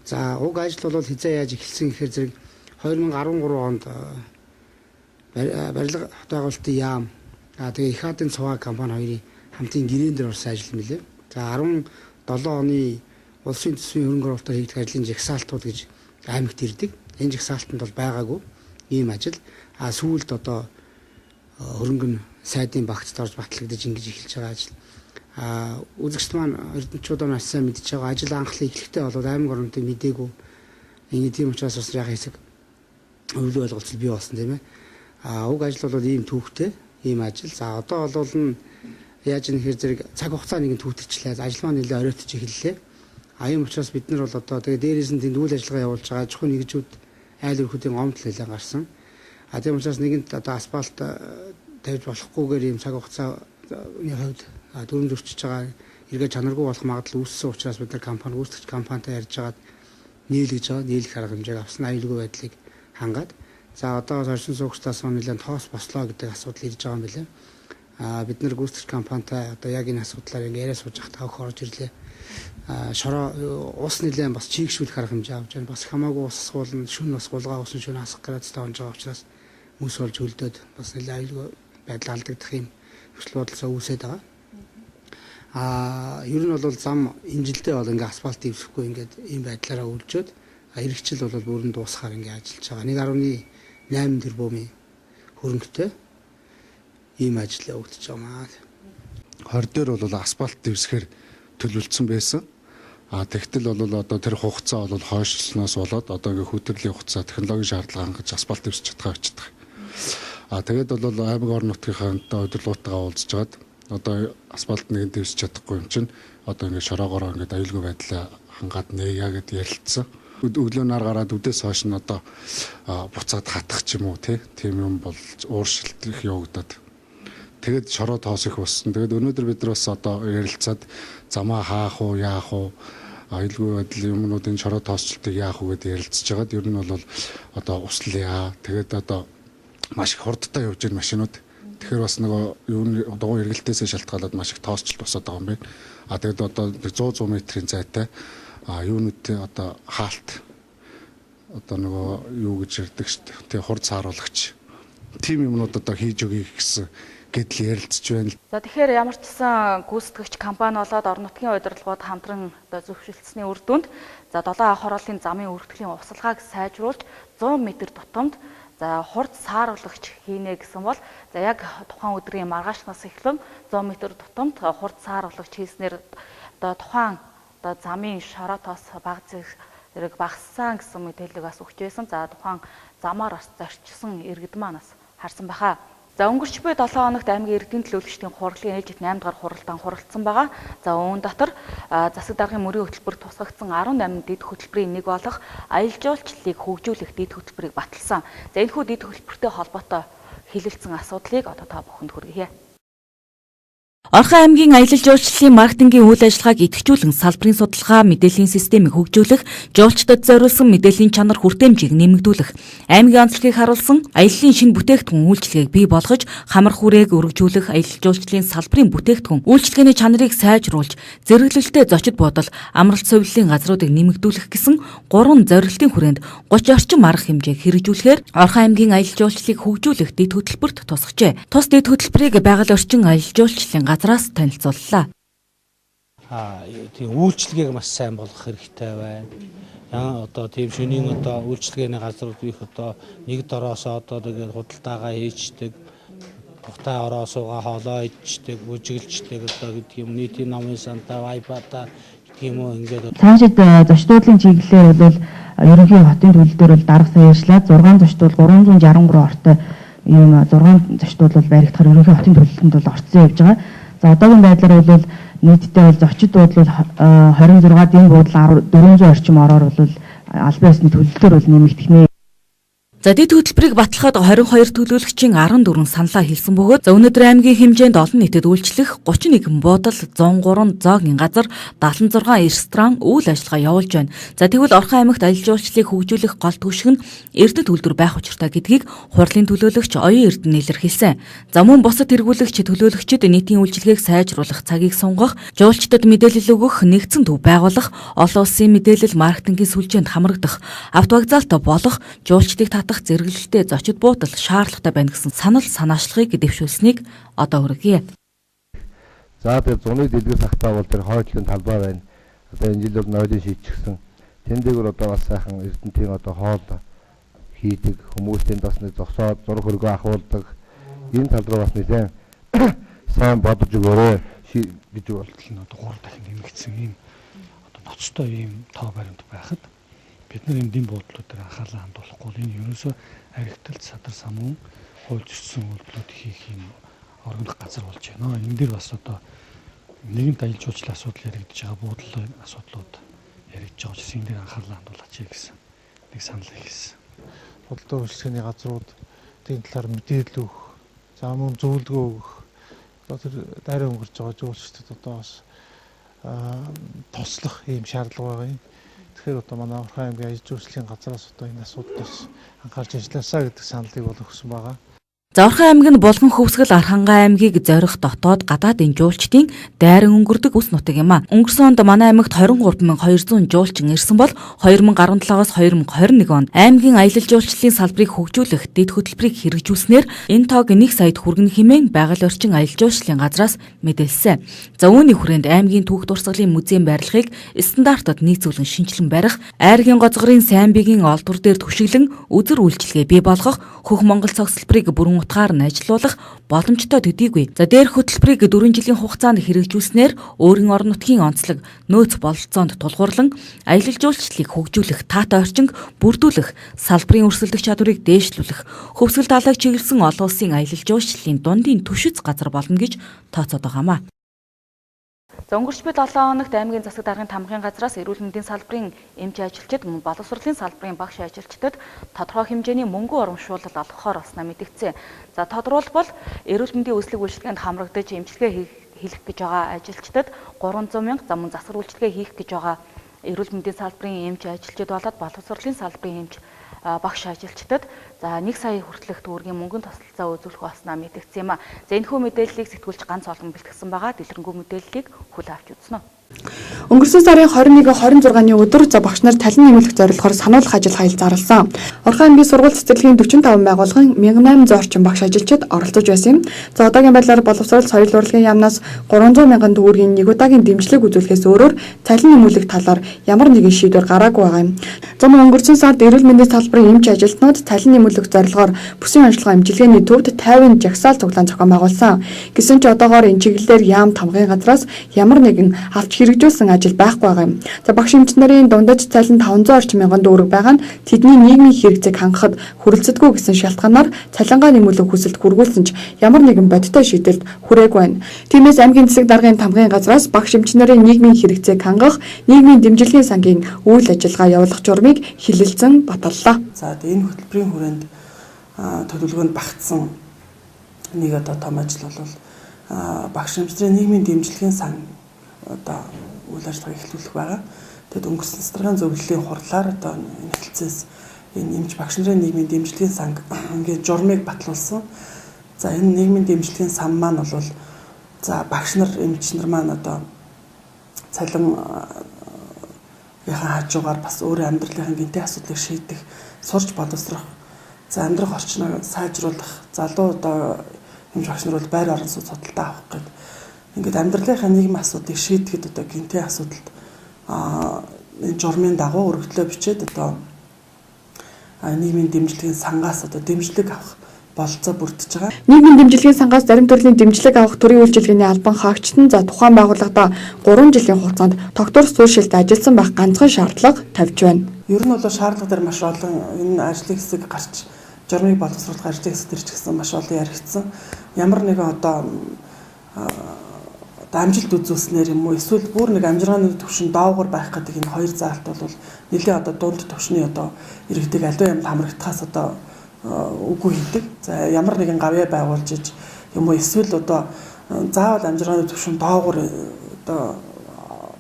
За уг ажил бол хизээ яаж эхэлсэн гэхээр зэрэг 2013 онд барилга хотоогуулалтын яам тэгээ их хадын цуга компани хоёрын хамтын гэрээнд дээр орсон ажил мэлээ. За 17 оны улсын төсвийн хөрөнгө оруулалтаар хийгдэх ажлын жагсаалтууд гэж аймагт ирдэг. Энэ жагсаалтанд бол байгаагүй ийм ажил. Сүүлд одоо хөрөнгө нь сайдын багцд орж батлагдаж ингэж эхэлж байгаа ажил. Үзэгчд маань эрдэмтчүүд маань сайн мэдж байгаа ажил анхлын эхлэхдээ бол аймаг орнтой мдээгүй. Энэ тийм учраас бас яг хэсэг өвлөө ойлголцол бий болсон тийм ээ. Уг ажил бол ийм түүхтэй, ийм ажил. За одоо бол яаж нэхэр зэрэг цаг хугацаа нэгэн түүтэрчлээ. Ажил маань нэлээд оройтож эхэллээ. Ийм учраас бид нар бол одоо тэгээ дээрээс нь тэнд үйл ажиллагаа явуулж байгаа аж ахуйн нэгжүүд айл өрхөдийн гомдол нэлээд гарсан. Тийм учраас нэгэнт одоо асфальт тавьж болохгүйгээр ийм цаг хугацааны хувьд дүрм зөрчиж байгаа эргээ чанаргүй болох магадлал үүссэн учраас бид нар компани гүйцэтгэгч компанитай ярьж байгаад нийлгэж байгаа нийлэх арга хэмжээг авсан аюулгүй байдлыг хангаад за одоо орчин суугчдаас нэлээд тоос бослоо гэдэг асуудал ирж байгаа юм билээ. Бид нар гүйцэтгэгч компанитай одоо яг энэ асуудлаар ингээ яриа сууж хат тавх орж ирлээ. Шороо ус нэлээд бас чийгшүүлэх арга хэмжээ авч байна. Бас хамаагүй ус асгуулна, шүн бас гулгаа усан шүн хасах градустай онж байгаа учраас мөс болж хөлдөөд бас нэлээд аюулгүй байдал алдагдах юм хүсэл бодолсоо үүсээд байгаа. Ер нь бол зам энэ жилдээ бол ингээ асфальт дэвсэхгүй ингээд ийм байдлаараа үлжөөд иргэжил бол бүрэн дуусахаар ингээ ажиллаж байгаа. 1.8 тэрбумын хөрөнгөтэй ийм ажил явагдаж байгаа. 20 дээр бол асфальт дэвсэхээр төлөвлөсөн байсан. Тэгтэл бол одоо тэр хугацаа бол хойшлсноос болоод одоо ингээ хөтөлбөрийн хугацаа технологийн шаардлага хангаж асфальт дэвсэж чадхаа очдог. Тэгээд бол аймаг орон нутгийнхаа удирдлагуудтайгаа уулзжгаад одоо асфальт нэг дэвсэж чадахгүй юм чинь одоо ингээ шороогоор ингээ аюулгүй байдлаа хангаад нээя гэд ярилцсан. Өглөө нар гараад үдээс хойш нь одоо буцаад хатах ч юм уу тийм юм бол ууршилт их явагдаад тэгээд шороо тоос их болсон. Тэгээд өнөөдөр бид нар бас одоо ярилцаад замаа хаах уу яах уу аюулгүй байдлын юмнуудын шороо тоосчлтыг яах уу гэдээ ярилцж байгаад ер нь бол одоо услая. Тэгээд одоо маш их хурдтай явж байгаа машинууд. Тэгэхээр бас нөгөө юу дугуй эргэлтээсээ шалтгаалаад маш их тоосчлт босоод байгаа юм байна. Тэгээд одоо 100 метрийн зайтай юунуудтэй одоо хаалт одоо нөгөө юу гэж ярьдаг шүү дээ. Тэг хурд сааруулагч. Тим юмнууд одоо хийж өгье гэсэн гэдэл ярилцж байна. За тэгэхээр ямар ч гэсэн гүйцэтгэгч компани болоод орон нутгийн удирдлагууд хамтран одоо зөвшөөрлсөний үр дүнд за 7 ах хорооллын замын өргөдлийн усалгааг сайжруулж 100 м тутамд за хурд сааруулагч хийнэ гэсэн бол за яг тухайн өдрийн маргаашнаас эхлэн 100 м тутамд хурд сааруулагч хийснээр одоо тухайн одоо замын шороо тоос баг зэрэг багассан гэсэн мэдээлэл бас өгч байсан. За тухайн замаар бас зорчсон иргэд маань бас харсан байхаа. За өнгөрч буй 7 хоногт аймгийн иргэдийн төлөөлөгчдийн хурлын ээлжит 8 дахь хуралдаан хуралдсан байгаа. За үүн дотор засаг даргын мөрийн хөтөлбөр тусгагдсан 18 дэд хөтөлбөрийн нэг болох аялал жуулчлалыг хөгжүүлэх дэд хөтөлбөрийг баталсан. За энэхүү дэд хөтөлбөртэй холбоотой хэлэлцсэн асуудлыг одоо та бүхэнд хүргье. Орхон аймгийн аялал жуулчлалын маркетингийн үйл ажиллагааг идэвхжүүлэн салбарын судалгаа мэдээллийн системийг хөгжүүлэх, жуулчдад зориулсан мэдээллийн чанар хүртээмжийг нэмэгдүүлэх, аймгийн онцлогийг харуулсан аяллаа шинэ бүтээгдэхүүн үйлчилгээг бий болгож, хамар хүрээг өргөжүүлэх аялал жуулчлалын салбарын бүтээгдэхүүн үйлчилгээний чанарыг сайжруулж, зэрэглэлтэй зочид буудал, амралт сувиллын газруудыг нэмэгдүүлэх гэсэн 3 зорилтын хүрээнд 30 орчим арга хэмжээг хэрэгжүүлэхээр Орхон аймгийн аялал жуулчлалыг хөгжүүлэх дэд хөтөлбөрт тусгажээ. Тус дэд хөтөлбөрийг байгаль орчин аялал жуулчлалын газраас танилцууллаа. Тийм үйлчлэгийг маш сайн болгох хэрэгтэй байна. Одоо тийм шөнийн одоо үйлчлэгээний газрууд их одоо нэг дороос одоо тэгээд худалдаагаа хийждэг, тухтай ороо суугаа хоолоо идчихдэг, бүжиглждэг одоо гэдэг юм нийтийн номын сантаа, вайпата тийм үү ингээд цаашид зочдуудлын чиглэлээр бол ерөнхий хотын төлөв дээр бол дарга саяарчлаад 6 зочдууд 363 ортой ийм 6 зочдууд бол баригдахаар ерөнхий хотын төлөвлөлтөнд бол орцсон явж байгаа. За одоогийн байдлаар бол нийтдээ бол зочид буудлууд 26, дэм буудлын 400 орчим ороор бол албан ёсны төлөвлөлтөөр бол нэмэгдэх нэ. За дэд хөтөлбөрийг батлахад 22 төлөөлөгчийн 14 саналаа хэлсэн бөгөөд өнөөдөр аймгийн хэмжээнд олон нийтэд үйлчлэх 31 буудал, 103 зоогийн газар, 76 ресторан үйл ажиллагаа явуулж байна. За тэгвэл Орхон аймагт аялал жуулчлалыг хөгжүүлэх гол түвшиг нь эрдэнэ төлбөр байх учиртай гэдгийг хурлын төлөөлөгч Оюун Эрдэнэ илэрхийлсэн. За мөн бусад эргүүлэгч төлөөлөгчид нийтийн үйлчлэгийг сайжруулах, цагийг сунгах, жуулчдад мэдээлэл өгөх, нэгдсэн төв байгуулах, олон улсын мэдээлэл маркетингийн сүлжээнд хамрагдах, автовокзалтай болох, жуулчдыг татах зэрэглэлтэй зочид буудал шаардлагатай байна гэсэн санал санаачлагыг дэвшүүлсэнийг одоо хүргье. За тэр зуны дэлгэр сахтаа бол тэр хойдлын талбай байна. Одоо энэ жил бол нойлын шийдчихсэн. Тэн дээр одоо бас сайхан эрдэнтийн одоо хоол хийдэг, хүмүүсийн дасны зогсоод зураг хөргөө ахуулдаг. Энэ тал руу бас нэлээд сайн бодож өгөөрэй гэж болтол нь одоо 3 дахин нэмэгдсэн ийм одоо ноцтой ийм тоо баримт байхад бид нар энэ дэм буудлууд дээр анхаарлаа хандуулахгүй бол энэ ерөөсөө архитект садар самун хуульч өссөн үйлдэлүүд хийх юм оргих газар болж байна. Энэ дээр бас одоо нэгэнт аялал жуулчлалын асуудал яригдж байгаа, буудлын асуудлууд яригдж байгаа учраас энэ дээр анхаарлаа хандуулаач гэсэн нэг санал хийсэн. Худалдаа үйлчлэгээний газрууд тийм талаар мэдээлэл өгөх, за мөн зөвлөгөө өгөх, одоо тэр дайраа өнгөрч байгаа жуулчдад одоо бас туслах ийм шаардлага байгаа юм. Тэгэхээр одоо манай Орхон аймгийн аялал жуулчлалын газраас одоо энэ асуудлаас анхаарч ажилласаа гэдэг саналыг бол өгсөн байгаа. За Орхон аймаг нь Булган хөвсгөл Архангай аймгийг зорих дотоод гадаадын жуулчдын дайран өнгөрдөг үс нутаг юм а. Өнгөрсөн онд манай аймагт 23200 жуулчин ирсэн бол 2017-оос 2021 онд аймгийн аялал жуулчлалын салбарыг хөгжүүлэх дэд хөтөлбөрийг хэрэгжүүлснээр энэ тоог 1 саяд хүргэнэ хэмээн байгаль орчин аялал жуулчлалын газраас мэдээлсэн. За үүний хүрээнд аймгийн түүх дурсгалын музейн байрлалыг стандартад нийцүүлэн шинжилэн барих, айргийн гоцгорын сайн биегийн олдвор дээр түшиглэн үзэр үйлчилгээ бий болгох, хөх Монгол цогцлборыг бүрэн утгаар нь ажилуулах боломжтой төдийгүй. За дээрх хөтөлбөрийг 4 жилийн хугацаанд хэрэгжүүлснээр өөрийн орон нутгийн онцлог нөөц бололцоонд тулгуурлан аялал жуулчлалыг хөгжүүлэх, таатай орчинг бүрдүүлэх, салбарын өрсөлдөх чадварыг дээшлүүлэх, хөвсгөл далайг чиглэсэн олон улсын аялал жуулчлалын дундын түшиц газар болно гэж тооцоод байгаамаа. За өнгөрч буй 7 хоногт аймгийн засаг даргын тамгын газраас эрүүл мэндийн салбарын эмч ажилчид мөн боловсролын салбарын багш ажилчдад тодорхой хэмжээний мөнгөн урамшуулал олгохоор болсноо мэдгдсэн. За тодорхойлбол эрүүл мэндийн өслөг үйлчилгээнд хамрагдаж эмчилгээ хийх гэж байгаа ажилчдад 300 мянга, за мөн засвар үйлчилгээ хийх гэж байгаа эрүүл мэндийн салбарын эмч ажилчид болоод боловсролын салбарын эмч багш ажилчдад за 1 сая хүртэлх төгрөгийн мөнгөнд тусалцаа үзүүлэх болсноо мэдгдсэн юм а. За энэхүү мэдээллийг сэтгүүлч ганц олгон бэлтгэсэн байгаа. Дэлгэрэнгүй мэдээллийг хүлээн авч үзнэ. Өнгөрсөн сарын 21-26-ны өдөр за багш нар талин нэмэлт зорилгоор сануулгах ажиллагаа зарласан. Орхон аймгийн сургууль цэцэрлэгийн 45 байгууллагын 1800 орчим багш ажилчид оролцож байсан юм. За одоогийн байдлаар боловсрол соёл урлагийн яамнаас 300 мянган төгрөгийн нэг удаагийн дэмжлэг үзүүлэхээс өөрөөр талин нэмүүлэх талаар ямар нэгэн шийдвэр гараагүй байгаа юм. За мөн өнгөрсөн сард эрүүл мэндийн салбарын эмч ажилтнууд талин нэмүүлэх зорилгоор бүсийн онцлогоо эмчилгээний төвд 50 жагсаал цуглаан зохион байгуулсан. Гэсэн ч одоогоор энэ чиглэлээр яам тамгын газраас ямар нэгэн авч хэрэгжүүлсэн ажил байхгүй байгаа юм. За багш эмч нарын дундаж цалин 500 орчим мянган төгрөг байгаа нь тэдний нийгмийн хэрэгцээг хангахад хүрэлцдэггүй гэсэн шалтгаанаар цалингаа нэмүүлэх хүсэлт хүргүүлсэн ч ямар нэгэн бодиттой шийдэлд хүрээгүй байна. Тиймээс аймгийн засаг даргын тамгын газраас багш эмч нарын нийгмийн хэрэгцээг хангах нийгмийн дэмжлэгийн сангийн үйл ажиллагаа явуулах журмыг хилэлцэн баталлаа. За энэ хөтөлбөрийн хүрээнд төлөвлөгөөнд багтсан нэг том ажил бол багш эмч нарын нийгмийн дэмжлэгийн сан үйл ажиллагааг эхлүүлэх байгаа. Тэгэд өнгөрсөн сарын зөвлөлийн хурлаар энэ хэлцээс энэ эмч багш нарын нийгмийн дэмжлэгийн санг ингээд журмыг батлуулсан. За энэ нийгмийн дэмжлэгийн сан маань бол за багш нар эмч нар маань цалин хажуугаар бас өөрийн амьдралын гинти асуудлыг шийдэх, сурч боловсрох, за амьдрах орчноо сайжруулах, залуу эмч багш нар бол байр орон сууц судалтаа авах гэдэг ингээд амьдралынхаа нийгмийн асуудлыг шийдэхэд гинти асуудалд энэ журмын дагуу өргөдлөө бичээд нийгмийн дэмжлэгийн сангаас дэмжлэг авах бололцоо бүрдэж байгаа. Нийгмийн дэмжлэгийн сангаас зарим төрлийн дэмжлэг авах төрийн үйлчилгээний албан хаагчид нь за тухайн байгууллагада 3 жилийн хугацаанд тогтвор суурьшилтад ажилласан байх ганцхан шаардлага тавьж байна. Ер нь бол шаардлага дээр маш олон энэ ажлын хэсэг гарч журмыг боловсруулах ажлын хэсэг дээр ч гэсэн маш олон яригдсан. Ямар нэгэн амжилт үзүүлснээр юм уу эсвэл бүр нэг амжиргааны төвшин доогуур байх гэдэг энэ хоёр заалт бол нэлийн дунд төвшний иргэдэг аливаа юмд хамрагдахаас үгүй хийдэг. За ямар нэгэн гавьяа байгуулж иж юм уу эсвэл заавал амжиргааны төвшин доогуур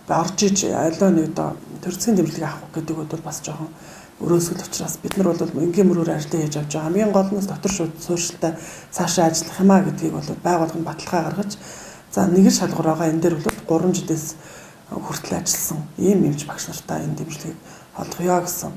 орж иж аливаа нэг төрөлцгийн дэмжлэг авах гэдэг бол бас жоохон өрөөсгөл учраас бид нар бол энгийн мөрөөр ажил хийж авч байгаа. Хамгийн гол нь дотор суурьшилтаа цаашаа ажиллах юмаа гэдгийг бол байгууллагын баталгаа гаргаж за нэг шалгуур байгаа энэ дээр бол 3 жилээс хүртэл ажилласан ийм эмч багш нартай энэ дэмжлэгийг олгоё гэсэн.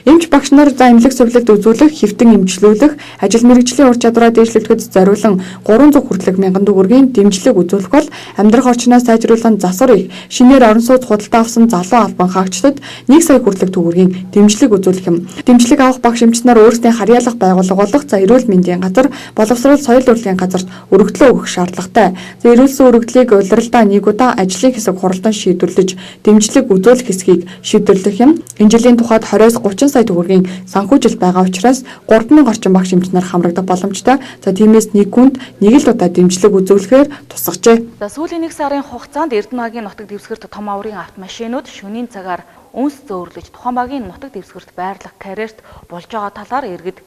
Эмч багш нар за эмнэлэг зөвлөлд үзүүлэх, хэвтэн эмчлүүлэх, ажил мэргэжлийн ур чадвараа дээшлүүлэхэд зориулан 300 хүртэлх мянган төгрөгийн дэмжлэг үзүүлэх бол амьдрах орчноо сайжруулан засвар их, шинээр орон сууц худалдаа авсан залуу албан хаагчдад 1 сая хүртэлх төгрөгийн дэмжлэг үзүүлэх юм. Дэмжлэг авах багш эмч нар өөрсдийн харьяалах байгууллага болох за эрүүл мэндийн газар, боловсрол соёл урлагийн газарт өргөдлөө өгөх шаардлагатай. За эрүүлсэн өргөдлийг улиралдаа нэг удаа ажлын хэсэг хуралдан шийдвэрлэж дэмжлэг үзүүлэх хэсгийг шийдвэрлэх юм. Энэ жилийн тухайд 20-30 сая төгрөгийн санхүүжилт байгаа учраас 3000 орчим багш эмч нар хамрагдах боломжтой. За тиймээс нэг хүнд нэг л удаа дэмжлэг үзүүлэхээр тусгажээ. За сүүлийн 1 сарын хугацаанд Эрдэнэбагийн нутаг дэвсгэрт том аврын автомашинууд шөнийн цагаар үнс зөөрлөж Тухайн багийн нутаг дэвсгэрт байрлах карьерт болж байгаа талаар иргэд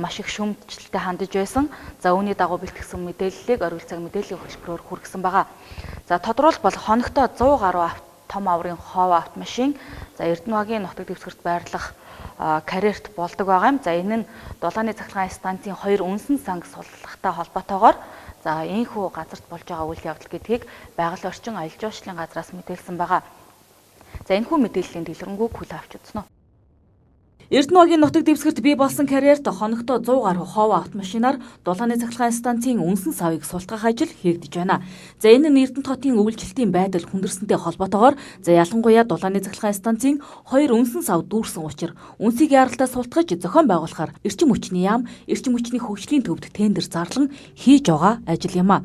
маш их шүүмжлэлтэй хандж байсан. За үүний дагуу бэлтгэсэн мэдээллийг оргил цаг мэдээллийн хөтөлбөрөөр хүргэсэн байгаа. За тодорхойлбол хоногтой 100 гаруй том аврын хоов автомашин за Эрдэнэбагийн нутаг дэвсгэрт байрлах карьерт болдог байгаа юм. За энэ нь дулааны цахилгаан станцын 2 үнсэн санг суллахтай холбоотойгоор за ийхүү газарт болж байгаа үйл явдал гэдгийг байгаль орчин аялал жуулчлалын газраас мэдээлсэн байгаа. За энэхүү мэдээллийн дэлгэрэнгүй хүл авч үзнэ. Эрдэнэгийн нутаг дэвсгэрт бий болсон карьерт хоногтой 100 гаруй ховоо автомашинаар дулааны цахилгаан станцын үнсэн савыг султгах ажил хийгдэж байна. За энэ нь Эрдэнэ хотын үйлчлэлтийн байдал хүндэрсэнтэй холбоотойгоор за ялангуяа дулааны цахилгаан станцын 2 үнсэн сав дүүрсэн учраас үнсийг яаралтай султгаж зохион байгуулахаар эрчим хүчний яам, эрчим хүчний хөгжлийн төвд тендер зарлан хийж байгаа ажил юм а.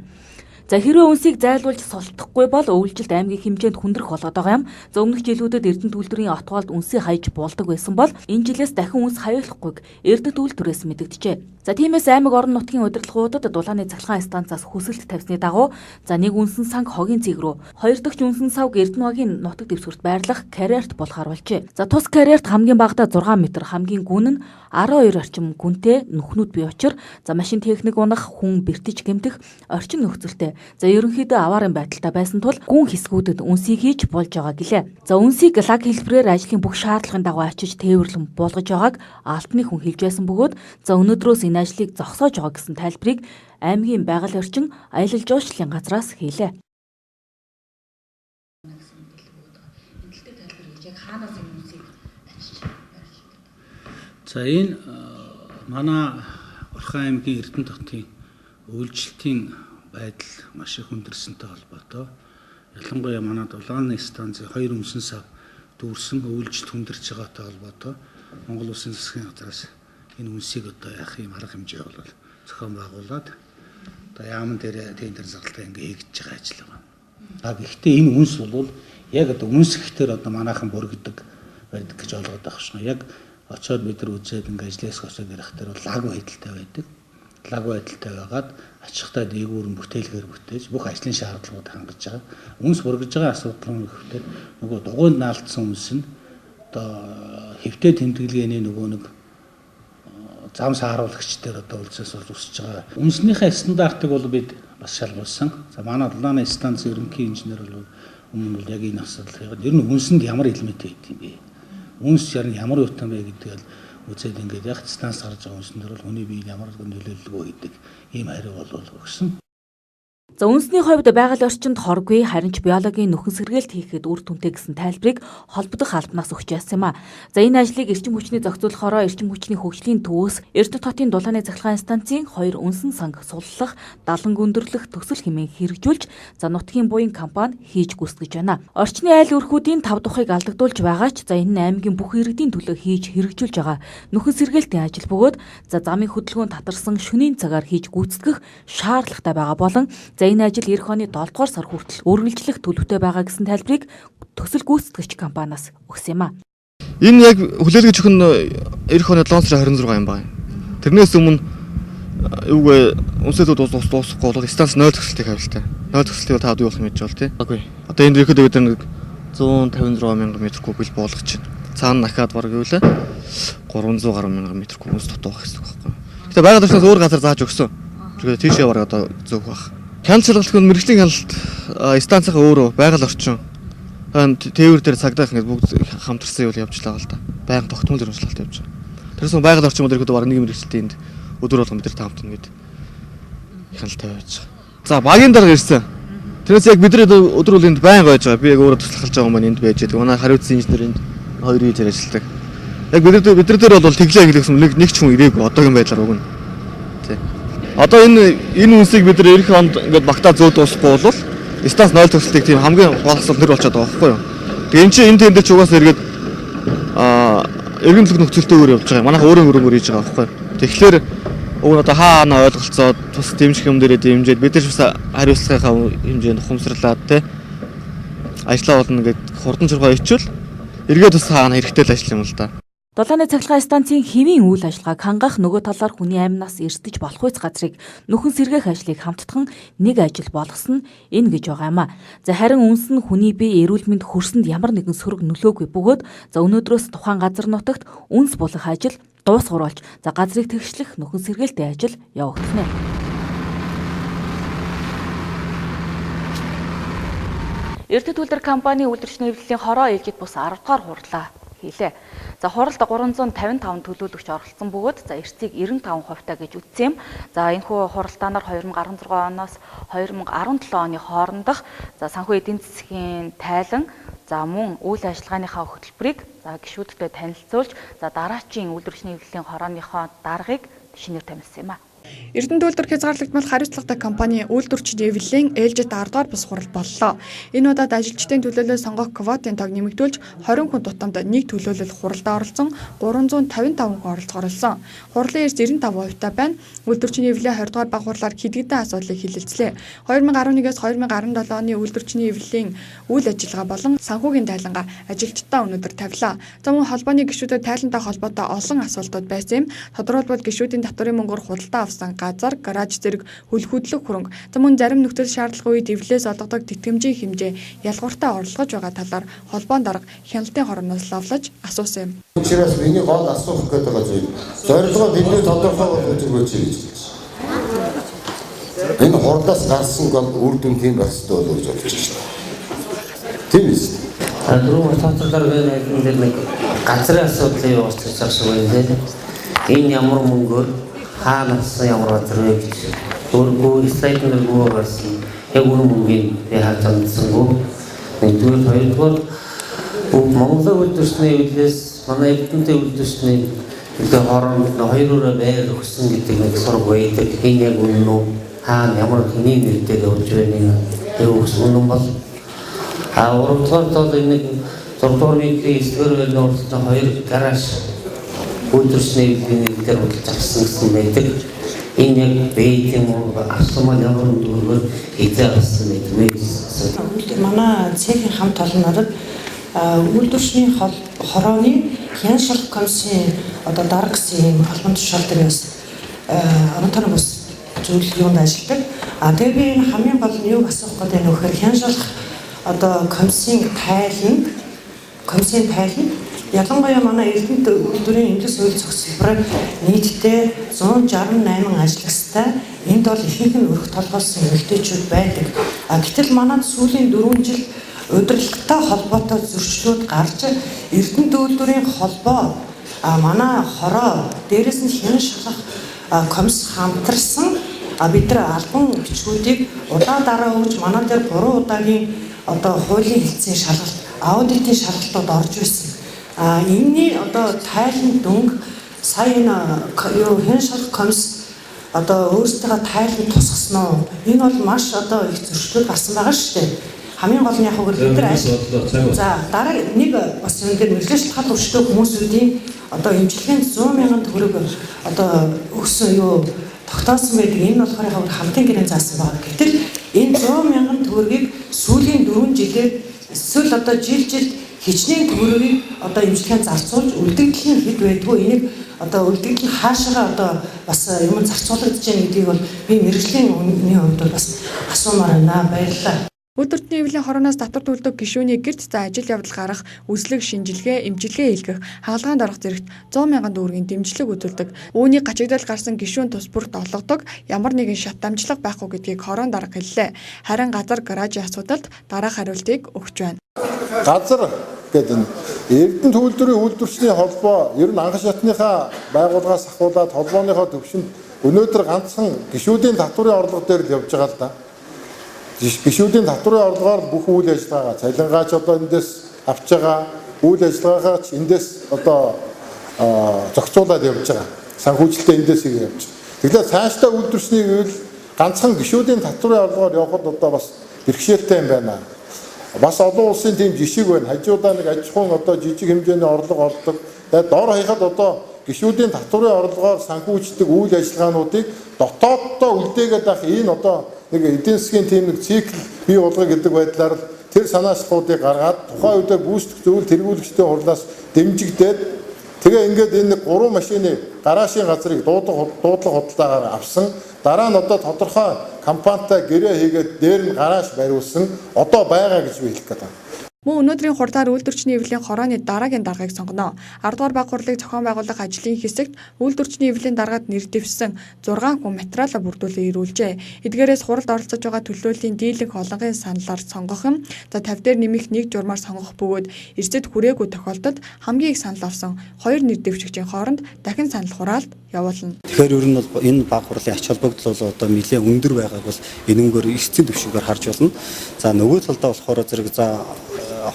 За хэрвээ үнсийг зайлуулж султахгүй бол өвлжилт аймгийн хэмжээнд хүндрэх болоод байгаа юм. За өмнөх жилүүдэд Эрдэнэ үйлдвэрийн отгоолд үнсийг хаяж болдог байсан бол энэ жилээс дахин үнс хаяалахгүйг Эрдэнэ үйлдвэрээс мэдэгджээ. За тиймээс аймаг орон нутгийн удирдлагуудад дулааны цахилгаан станцаас хүсэлт тавьсны дагуу за нэг үнсэн санг хогийн цэг рүү, хоёр дахь үнсэн савг Эрдэнэгийн нутаг дэвсгэрт байрлах карьерт болохоор болжээ. За тус карьерт хамгийн багадаа 6 м, хамгийн гүн нь 12 орчим гүнтэй нүхнүүд бий учраа за машин техник унах, хүн бэртэж гэмтэх орчин нөхцөлтэй. За ерөнхийдөө аваарын байдалтай байсан тул гүн хэсгүүдэд үнсийг хийж болж байгаа гэлээ. За үнсийг лаг хэлбэрээр ажлын бүх шаардлагын дагуу ачиж тээвэрлэн болгож байгааг алтны хүн хэлж байсан бөгөөд за өнөөдрөөс энэ ажлыг зогсоож байгаа гэсэн тайлбарыг аймгийн байгаль орчин аялал жуулчлалын газраас хийлээ. За энэ манай Орхон аймгийн Эрдэнэ хотын үйлчлэлтийн байдал маш их хүндэрсэнтэй холбоотой. Ялангуяа манай дулааны станцын 2 үнсэн сав дүүрсэн үйлчлэлт хүндэрч байгаатай холбоотой Монгол Улсын засгийн газраас энэ үнсийг одоо яах юм арга хэмжээ бол зохион байгуулад одоо яамн дээр тендер зарлалтаа ингээ хийгдэж байгаа ажил байгаа. А гэхдээ энэ үнс бол яг одоо үнс гэхээр одоо манайхан бүргэдэг байдаг гэж ойлгоод байгаа шнэ. Яг очоод бид нар үзээд ингээ ажлаас очоод ярих дээр бол лаг байдалтай байдаг. Лаг байдалтай байгаад ачихтай дээгүүр бүтээлгээр бүтээж бүх ажлын шаардлагууд хангаж байгаа. Үнс бүргэж байгаа асуудал нь ихэвчлэн нөгөө дугуйнд наалтсан үнс нь одоо хэвтээ тэмдэглэгээний нөгөө нэг зам сааруулагч дээр одоо үлцээс бол үсэж байгаа. Үнснийхээ стандартыг бол бид бас шалгуулсан. За манай дулааны станцын ерөнхий инженер бол өмнө нь яг энэ асуудал хийгээд ер нь үнсэнд ямар элемент байдаг юм бэ? Үнс ярин ямар утсан бэ гэдгийг үзээд ингээд яг станц гарч байгаа үнсэн дээр бол хүний биед ямар нөлөөлөлгөө хийдэг ийм хариу бол өгсөн. За үнсний хувьд байгаль орчинд хоргүй харин ч биологийн нөхөн сэргээлт хийхэд үр дүнтэй гэсэн тайлбарыг холбогдох албанаас өгч яасан юм а. За энэ ажлыг эрчим хүчний зохицуулахаараа эрчим хүчний хөгжлийн төвөөс Эрдэнэ хотын дулааны цахилгаан станцын 2 үнсэн санг суллах, далан гүндэрлэх төсөл хэмээн хэрэгжүүлж за нутгийн буян компани хийж гүйцэтгэж байна. Орчны айл өрхүүдийн 5 тухайг алдагдуулж байгаа ч за энэ нь аймгийн бүх иргэдийн төлөө хийж хэрэгжүүлж байгаа нөхөн сэргээлтийн ажил бөгөөд за замын хөдөлгөөнд татарсан шөнийн цагаар хийж гүйцэтгэх шаардлагатай байгаа болон за энэ ажил эх оны 7 дугаар сар хүртэл үргэлжлэх төлөвтэй байгаа гэсэн тайлбарыг төсөл гүйцэтгэгч компаниас өгсөн юм а. Энэ яг хүлээлгэж өгөх нь эх оны 7 сарын 26 юм байна. Тэрнээс өмнө юугээ үнсэлүүд дуусахгүй бол станц 0 төсөлтийг хавилтай. 0 төсөлтийг таад юу болох юм гэж бол тий. Окей. Одоо энэ ирэхэд бид нэг 156 мянган метр куб ил болгож байна. Цаана дахиад баг гэвэл 300 гаруй мянган метр куб үнс дутуух гэсэн үг байхгүй. Гэтэ байгаль орчноос өөр газар зааж өгсөн. Тэгээд тийшээ баг одоо зөв байх. Хяналт шалгалт нь мэрэгжлийн хяналт станцынхаа өөрөө байгаль орчин тээвэр дээр цагдаа ингээд бүгд хамтарсан юм явж байгаа л да. Байнга тогтмол өрнөслөлт явж байгаа. Тэрээс байгаль орчин мөрөд баг нэг мэрэгчлэлтэнд өдөр болгон бид нар таамтна гэд хяналт тавьж байгаа. За багийн дараа ирсэн. Тэрээс яг бид нар өдөр бол энд байнга байж байгаа. Би яг өөрөө туслахалж байгаа юм байна энд байж байгаа. Манай хариуцсан инженер энд хоёрын дээр ажилладаг. Яг бид нар дээр бол тэглээ хэлсэн нэг ч хүн ирээгүй одоогийн байдлаар өгнө. Одоо энэ үнсийг бид нар эх онд ингээд багтаа зөө дуусахгүй бол станц 0 төсөлтийг тийм хамгийн гол асуудал нэр болчиход байгаа байхгүй юу. Тэгээ эн чинь энэ тендер ч угаасаа эргээд эргэнэлэг нөхцөлтөөр явж байгаа. Манайх өөрөө хийж байгаа байхгүй юу. Тэгэхээр өвн одоо хаана ойлголцоод тус дэмжих юм дээрээ дэмжиж бид нар ч бас хариуцлагынхаа хэмжээнд ухамсарлаад те ажиллаа болно ингээд хурдан жургаа ичвэл эргээд бас хаана хэрэгтэй л ажил юм л да. Дулааны цахилгаан станцын хэвийн үйл ажиллагааг хангах нөгөө талаар хүний амнаас эрсдэж болох үс газрыг нөхөн сэргээх ажлыг хамтдхан нэг ажил болгосон нь энэ гэж байгаа юм а. За харин үнс нь хүний бие эрүүл мэнд хөрсөнд ямар нэгэн сөрөг нөлөөгүй бөгөөд за өнөөдрөөс тухайн газар нутагт үнс болох ажил дуусгуулж за газрыг тэгшлэх нөхөн сэргээлтийн ажил явагдах нэ. Эрдэнэ үйлдвэр компани үйлдвэрч нэвлэлийн хороо ээлжид бус 10 дугаар хурлаа хийлээ. За хуралд 355 төлөөлөгч оролцсон бөгөөд за эрсдийг 95% гэж үзсэн юм. За энэхүү хуралдаанаар 2016 оноос 2017 оны хоорондох за санхүү эдийн засгийн тайлан за мөн үйл ажиллагааныхаа хөтөлбөрийг за гишүүдтэй танилцуулж за дараачийн үйлдвэрчний эвлэлийн хорооныхоо даргыг шинээр томилсон юм а. Эрдэнэ үйлдвэр хязгаарлагдмал хариуцлагатай компани үйлдвэрчдийн эвлэлийн ээлжид 10 дугаар бус хурал боллоо. Энэ удаад ажилчдын төлөөлөл сонгох квотын тог нэмэгдүүлж 20 хүн тутамд нэг төлөөлөл хуралдаа оролцсон 355 хүн оролцсон. Хурлын эрс 95% байна. Үйлдвэрчний эвлэлийн 20 дугаар баг хурлаар хэдэгдэн асуудлыг хилэлцлээ. 2011-ээс 2017 оны үйлдвэрчний эвлэлийн үйл ажиллагаа болон санхүүгийн тайлангаа ажилчдаа өнөөдөр тавилаа. За мөн холбооны гишүүдэд тайлантай холбоотой олон асуултууд байсан юм. Тодорхойлбол гишүүдийн татварын мөнгөөр худалдаа авсан газар, гараж зэрэг хөл хөдлөх хөрөнгө, за мөн зарим нөхцөл шаардлага үед эвлэлээс олгодог тэтгэмжийн хэмжээ ялгууртай орлогож байгаа талаар холбоон дарга хяналтын хорооноос лавлаж асуусан юм. Учираас миний гол асуух гэдэг байгаа зүйл зорилгоо бидний тодорхой болгож өгөөч гэж байна. Энэ хурлаас гарсан гол үр дүн тийм байх ёстой болов гэж бодож байна. Тийм ээ. Дөрөв цааталаар нэг газрын асуудлыг уучлах шиг байна. Энэ ямар мөнгөөр хаанаас ямар газар вэ гэж өөргөө сайднаар гоо гарсан. Яг үнэн мөнгөний харж амжсангүй. Нэгдүгээр хоёрдугаар Монголын үйлдвэрчний эвлэлээс манай эрдэнэтэй үйлдвэрчний эвлэлийн хооронд хоёроо байр өгсөн гэдэг нэг сураг байдаг. Энэ яг үнэн үү? Хаана ямар хэний нэрээр явж байна юу гэсэн юм бол уралдгаар тол нэг 6 дугаар метрийн 9-р нууцтай хоёр гараж үйлдвэрчний эвлэлийн дээр худалдаж авсан гэсэн байдаг. Энэ яг бэйдэн авсан ямар дүргээр хийдэг авсан гэдэг вэ? Манай цэхийн хамт олонноор үйлдвэрчний хорооны хяншилх комиссийн одоо дарга гэсэн холбоон тушаалдаг бас онтон бас зүйл юунд ажилладаг. Тэгээ би энэ хамгийн гол нь юу асуух гэдэг нь вөхөр хяншилх одоо комиссийн тайлан ялангуяа манай эрдэнэ үйлдвэрийн эмнэлэг соёл зохицолбор нийтдээ 168 ажлагчтай энд бол ихэнх нь өрх толгойлсон эмэгтэйчүүд байдаг. Гэтэл манайд сүүлийн 4 жил удирдлагатай холбоотой зөрчлүүд гарч эрдэнэ үйлдвэрийн холбоо манай хороо дээрээс нь хянан шалгах комисс хамтарсан бид нар албан бичгүүдийг удаа дараа өгч манай дээр 3 удаагийн одоо хуулийн хэлтсийн шалгалт аудитын шалгалтууд орж ирсэн. Энэний одоо тайлан дүнг сая юу хэн шалгах комисс одоо өөрсдөө тайлан тусгасан уу? Энэ бол маш одоо их зөрчлүүд гарсан байгаа шүү дээ. Хамгийн гол нь яг хөө бид нар за дараа нэг бас энэ дээр мэргэжил шалтгаан өвчтөй хүмүүсүүдийн одоо эмчилгээнд 100 мянган төгрөг одоо өгсөн юу тогтоосон байдаг. Энэ болохоор яг хамтын гэрээ заасан байгаа. Гэтэл энэ 100 мянган төгрөгийг сүүлийн 4 жилээр эсвэл одоо жил хичнээн төгрөгийг одоо эмчилгээнд зарцуулж үлдэгдэл нь хэд байдгүй энийг одоо үлдэгдэл нь хаашаа одоо бас юм зарцуулагдаж байгаа гэдгийг бол би мэргэжлийн үнийн хувьд бол бас асуумаар байна. Баярлалаа. Үйлдвэрчний эвлэлийн хорооноос татвар төлдөг гишүүний гэрт за ажил явдал гарах, үзлэг, шинжилгээ, эмчилгээ хийлгэх, хаалгаанд орох зэрэгт 100 мянган төгрөгийн дэмжлэг үзүүлдэг. Үүнийг гачигдал гарсан гишүүн тус бүрт олгодог, ямар нэгэн шат дамжлага байхгүй гэдгийг хороон дарга хэллээ. Харин газар гаражийн асуудалд дараах хариултыг өгч байна. Газар гэдэг нь эрдэнэ үйлдвэрийн үйлдвэрчний холбоо ер нь анх шатныхаа байгууллагаас ахуулаад холбооныхоо төвшөнд өнөөдөр ганцхан гишүүдийн татварын орлого дээр л явж байгаа л да. Гишүүдийн татварын орлогоор бүх үйл ажиллагаагаа цалингаач одоо эндээс авч байгаа үйл ажиллагаагаач эндээс одоо зохицуулаад явж байгаа. Санхүүжилтээ эндээс явж байгаа. Тэгэхээр цаашдаа үйлдвэрчний үйл ганцхан гишүүдийн татварын орлогоор явхад одоо бас бэрхшээлтэй юм байна. Бас олон улсын тийм жишг байна. Хажуудаа нэг аж ахуйн одоо жижиг хэмжээний орлого олдог. Тэгээд доор хаяхад одоо гишүүдийн татварын орлогоор санхүүждэг үйл ажиллагаануудыг дотооддоо үлдээгээд байх энэ одоо нэг эдийн засгийн тийм нэг цикл бий болгоё гэдэг байдлаар тэр санаачлалуудыг гаргаад тухайн үедээ гүйцэтгэх зөвлөл тэргүүлэгчтэй хурлаас дэмжигдээд тэгээ ингээд энэ 3 машины гараашийн газрыг дуудлага худалдаагаар авсан. Дараа нь одоо тодорхой компанитай гэрээ хийгээд дээр нь гараж бариулсан. Одоо байгаа гэж би хэлэх гээд байна. Мөн өнөөдрийн хурлаар үйлдвэрчний эвлэлийн хорооны дараагийн даргаыг сонгоно. 10 дугаар баг хурлыг зохион байгуулах ажлын хэсэгт үйлдвэрчний эвлэлийн даргаад нэр дэвшсэн 6 хүн материалаа бүрдүүлэн ирүүлжээ. Эдгээрээс хуралд оролцож байгаа төлөөллийн дийлэнх олонхын саналаар сонгох юм. За 50 дээр нэмэх 1 журмаар сонгох бөгөөд эрсдэд хүрээгүй тохиолдолд хамгийн их санал авсан 2 нэр дэвшигчийн хооронд дахин санал хураалт явуулна. Тэгэхээр ер нь бол энэ баг хурлын ач холбогдол бол одоо нэлээд өндөр байгааг бол энэгээр эцсийн түвшингээр харж болно. За нөгөө талдаа болохоор зэрэг за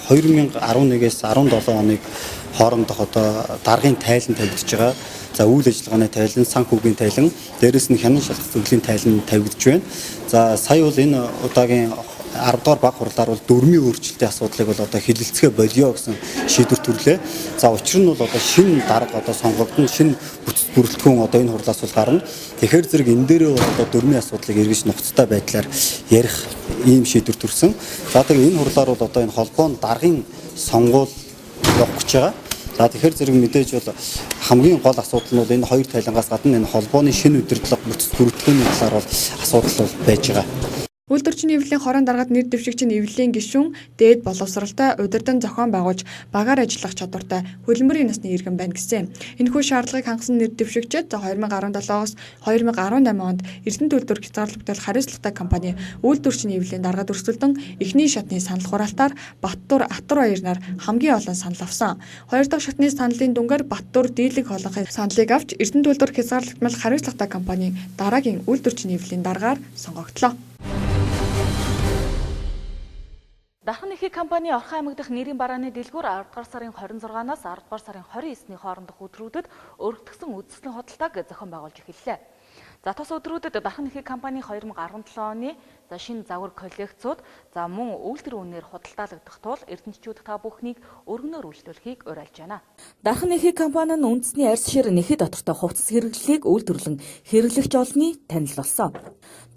2011-ээс 17 оныг хоорондох одоо даргын тайлан тавигдж байгаа. За үйл ажиллагааны тайлан, санхүүгийн тайлан, дээрэс нь хянан шалгах зөвлөлийн тайлан тавигдж байна. За сая бол энэ удаагийн 10 дугаар баг хурлаар бол дөрмийн өөрчлөлтийн асуудлыг бол одоо хилэлцгээ болио гэсэн шийдвэр төрлөө. За учир нь бол одоо шинэ дарга одоо сонгогдсон, шинэ бүрэлдэхүүн одоо энэ хурлаас бол гарна. Тэгэхээр зэрэг энэ дээрээ бол одоо дөрмийн асуудлыг эргэж нухацтай байдлаар ярих ийм шийдвэр төрсөн. За тэгээ энэ хурлаар бол одоо энэ холбоонд даргын сонгуул явах гэж байгаа. За тэгэхээр зэрэг мэдээж бол хамгийн гол асуудал нь бол энэ хоёр тайлангаас гадна энэ холбооны шинэ удирдлага бүтэц бүрэлдэхүүний талаар бол асуудал бол байж байгаа. Үйлдвэрчний эвлэлийн хорон даргаад нэр дэвшигчийн эвлэлийн гишүүн дээд боловсралтай удирдан зохион байгуулж багаар ажиллах чадвартай хөдөлмөрийн насны иргэн байна гэсэн. Энэхүү шаардлагыг хангасан нэр дэвшигчид 2017-оос 2018 онд Эрдэнэ төлбөр хязгаарлагдал хариуцлагатай компани үйлдвэрчний эвлэлийн даргаад өрсөлдөн эхний шатны санал хураалтаар Баттуур Атар баярнаар хамгийн олон санал авсан. Хоёр дахь шатны саналын дүнгээр Баттуур дийлэнх олонхын саналыг авч Эрдэнэ төлбөр хязгаарлагдмал хариуцлагатай компанийн дараагийн үйлдвэрчний эвлэлийн даргаар сонгогдлоо. Дархан нэхий компани Орхон аймаг дахь нэрийн барааны дэлгүүр 10 дугаар сарын 26-наас 10 дугаар сарын 29-ний хоорондох өдрүүдэд өргөдгсөн үздэгслийн худалдааг зохион байгуулж эхэллээ. За тус өдрүүдэд Дархан нэхий компани 2017 оны шинэ загвар коллекцууд мөн үйлдвэр үнээр худалдаалагдах тул эрдэмтчүүд та бүхнийг өргөнөөр үйлчлүүлэхийг уриалж байна. Дархан нэхий компани нь үндэсний арьс шир нэхий дотортой хувцас хэрэглэлийг үйлдвэрлэн хэрэглэгч олны танил болсон.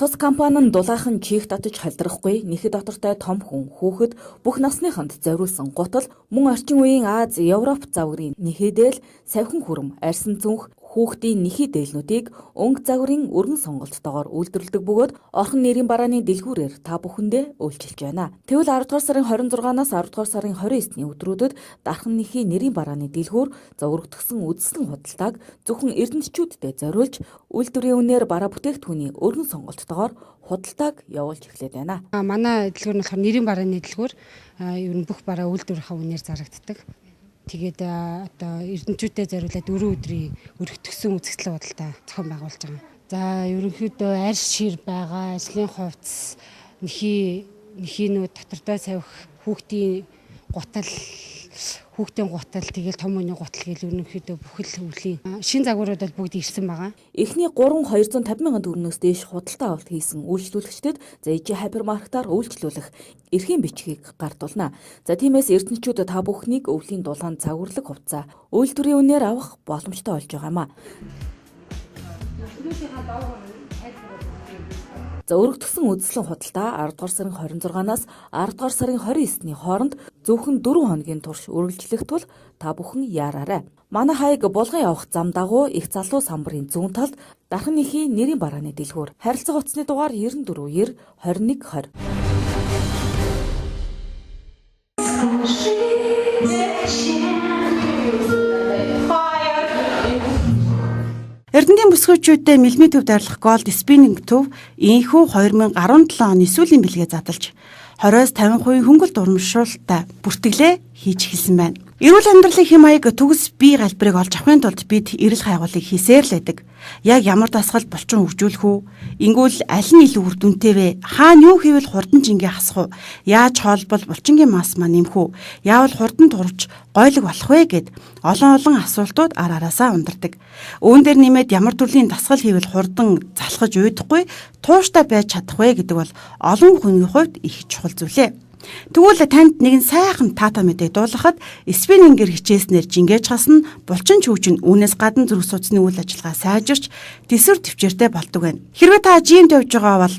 Тус компани нь дулаахан чих татаж халдрахгүй нэхий дотортой том хүн хүүхэд бүх насныханд зориулсан гутал мөн орчин үеийн Аз, Европ загварын нэхийдэл савхин хүрэм, арьсан зүнх хүүхдийн нэхий дээлнүүдийг өнгө загварын өргөн сонголттойгоор үйлдвэрлэдэг бөгөөд Орхон нэрийн барааны дэлгүүрээр та бүхэндээ үйлчилж байна. Тэгвэл 10 дугаар сарын 26-наас 10 дугаар сарын 29-ний өдрүүдэд Дархан нэхий нэрийн барааны дэлгүүр өргөдгсөн үздэгслийн худалдааг зөвхөн эрдэмтчүүдэд зориулж үйлдвэрийн үнээр бараа бүтээгдэхүүний өргөн сонголттойгоор худалдааг явуулж эхлэв байна. Манай дэлгүүр нь болохоор нэрийн барааны дэлгүүр ер нь бүх бараа үйлдвэрийнхаа үнээр зарагддаг. Тэгээд одоо эрдэмтчүүдэд зориулаад 4 өдрийн өргөдгсөн үздэгслийн худалдаа зохион байгуулж байгаа. За ерөнхийдөө арьс шир байгаа, ажлын хувцас, нэхийнүүд дотортой савих, хүүхдийн гутал тэгэл том үний гутал гэл ерөнхийдөө бүхэл өвлийн шин загварууд бол бүгд ирсэн байгаа. Эхний 250 мянган төгрөгнөөс дээш худалдаа авалт хийсэн үйлчлүүлэгчдэд ЭЖ хайпермаркетаар үйлчлүүлэх эрхийн бичгийг гардуулна. За тиймээс эрдэнэчүүд та бүхнийг өвлийн дулаан загварлаг хувцас үйлдвэрийн үнээр авах боломжтой болж байгаа юм а. За өргөдгсөн үздэгслийн худалдаа 10 дугаар сарын 26-наас 10 дугаар сарын 29-ний хооронд зөвхөн 4 хоногийн турш үргэлжлэх тул та бүхэн яараарай. Манай хаяг булган явах зам дагуу их залуу самбарын зүүн талд Дархан нэхий нэрийн барааны дэлгүүр. Харилцаа утасны дугаар 94 90 21 20. Эрдэнэтийн бүсгүйчүүдтэй мэлми төв дарлах голд спиннинг төв инхүү 2017 оны сүүлийн бэлгээ задлж 20-50% хөнгөлт урамшуулалттай бүртгэлээ хийж эхэлсэн байна. Эрүүл амьдралын хэм маяг төгс бие галбирыг олж авахын тулд бид эрэл хайгуулыг хийсээр л байдаг. Яг ямар дасгал булчин хөгжүүлэх үү? Ингүүл аль нь илүү үр дүнтэй вэ? Хаана юу хийвэл хурдан жингээ хасах уу? Яаж хоолбол булчингийн мас маань нэмэх үү? Яавал хурдан турж гойлог болох вэ гэд олон асуултууд араасаа ундардаг. Үүн дээр нэмээд ямар төрлийн дасгал хийвэл хурдан залхаж уйдахгүй, тууштай байж чадах вэ гэдэг бол олон хүний хувьд их чухал зүйлээ. Тэгвэл танд нэгэн сайхан таата мэдээ дуулгахад спиннингээр хичээснээр жингээж хасна, булчин чүүжин үүнээс гадна зүрх судасны үйл ажиллагаа сайжирч төсвөр төвчээртэй болдог байна. Хэрвээ та жимд явж байгаа бол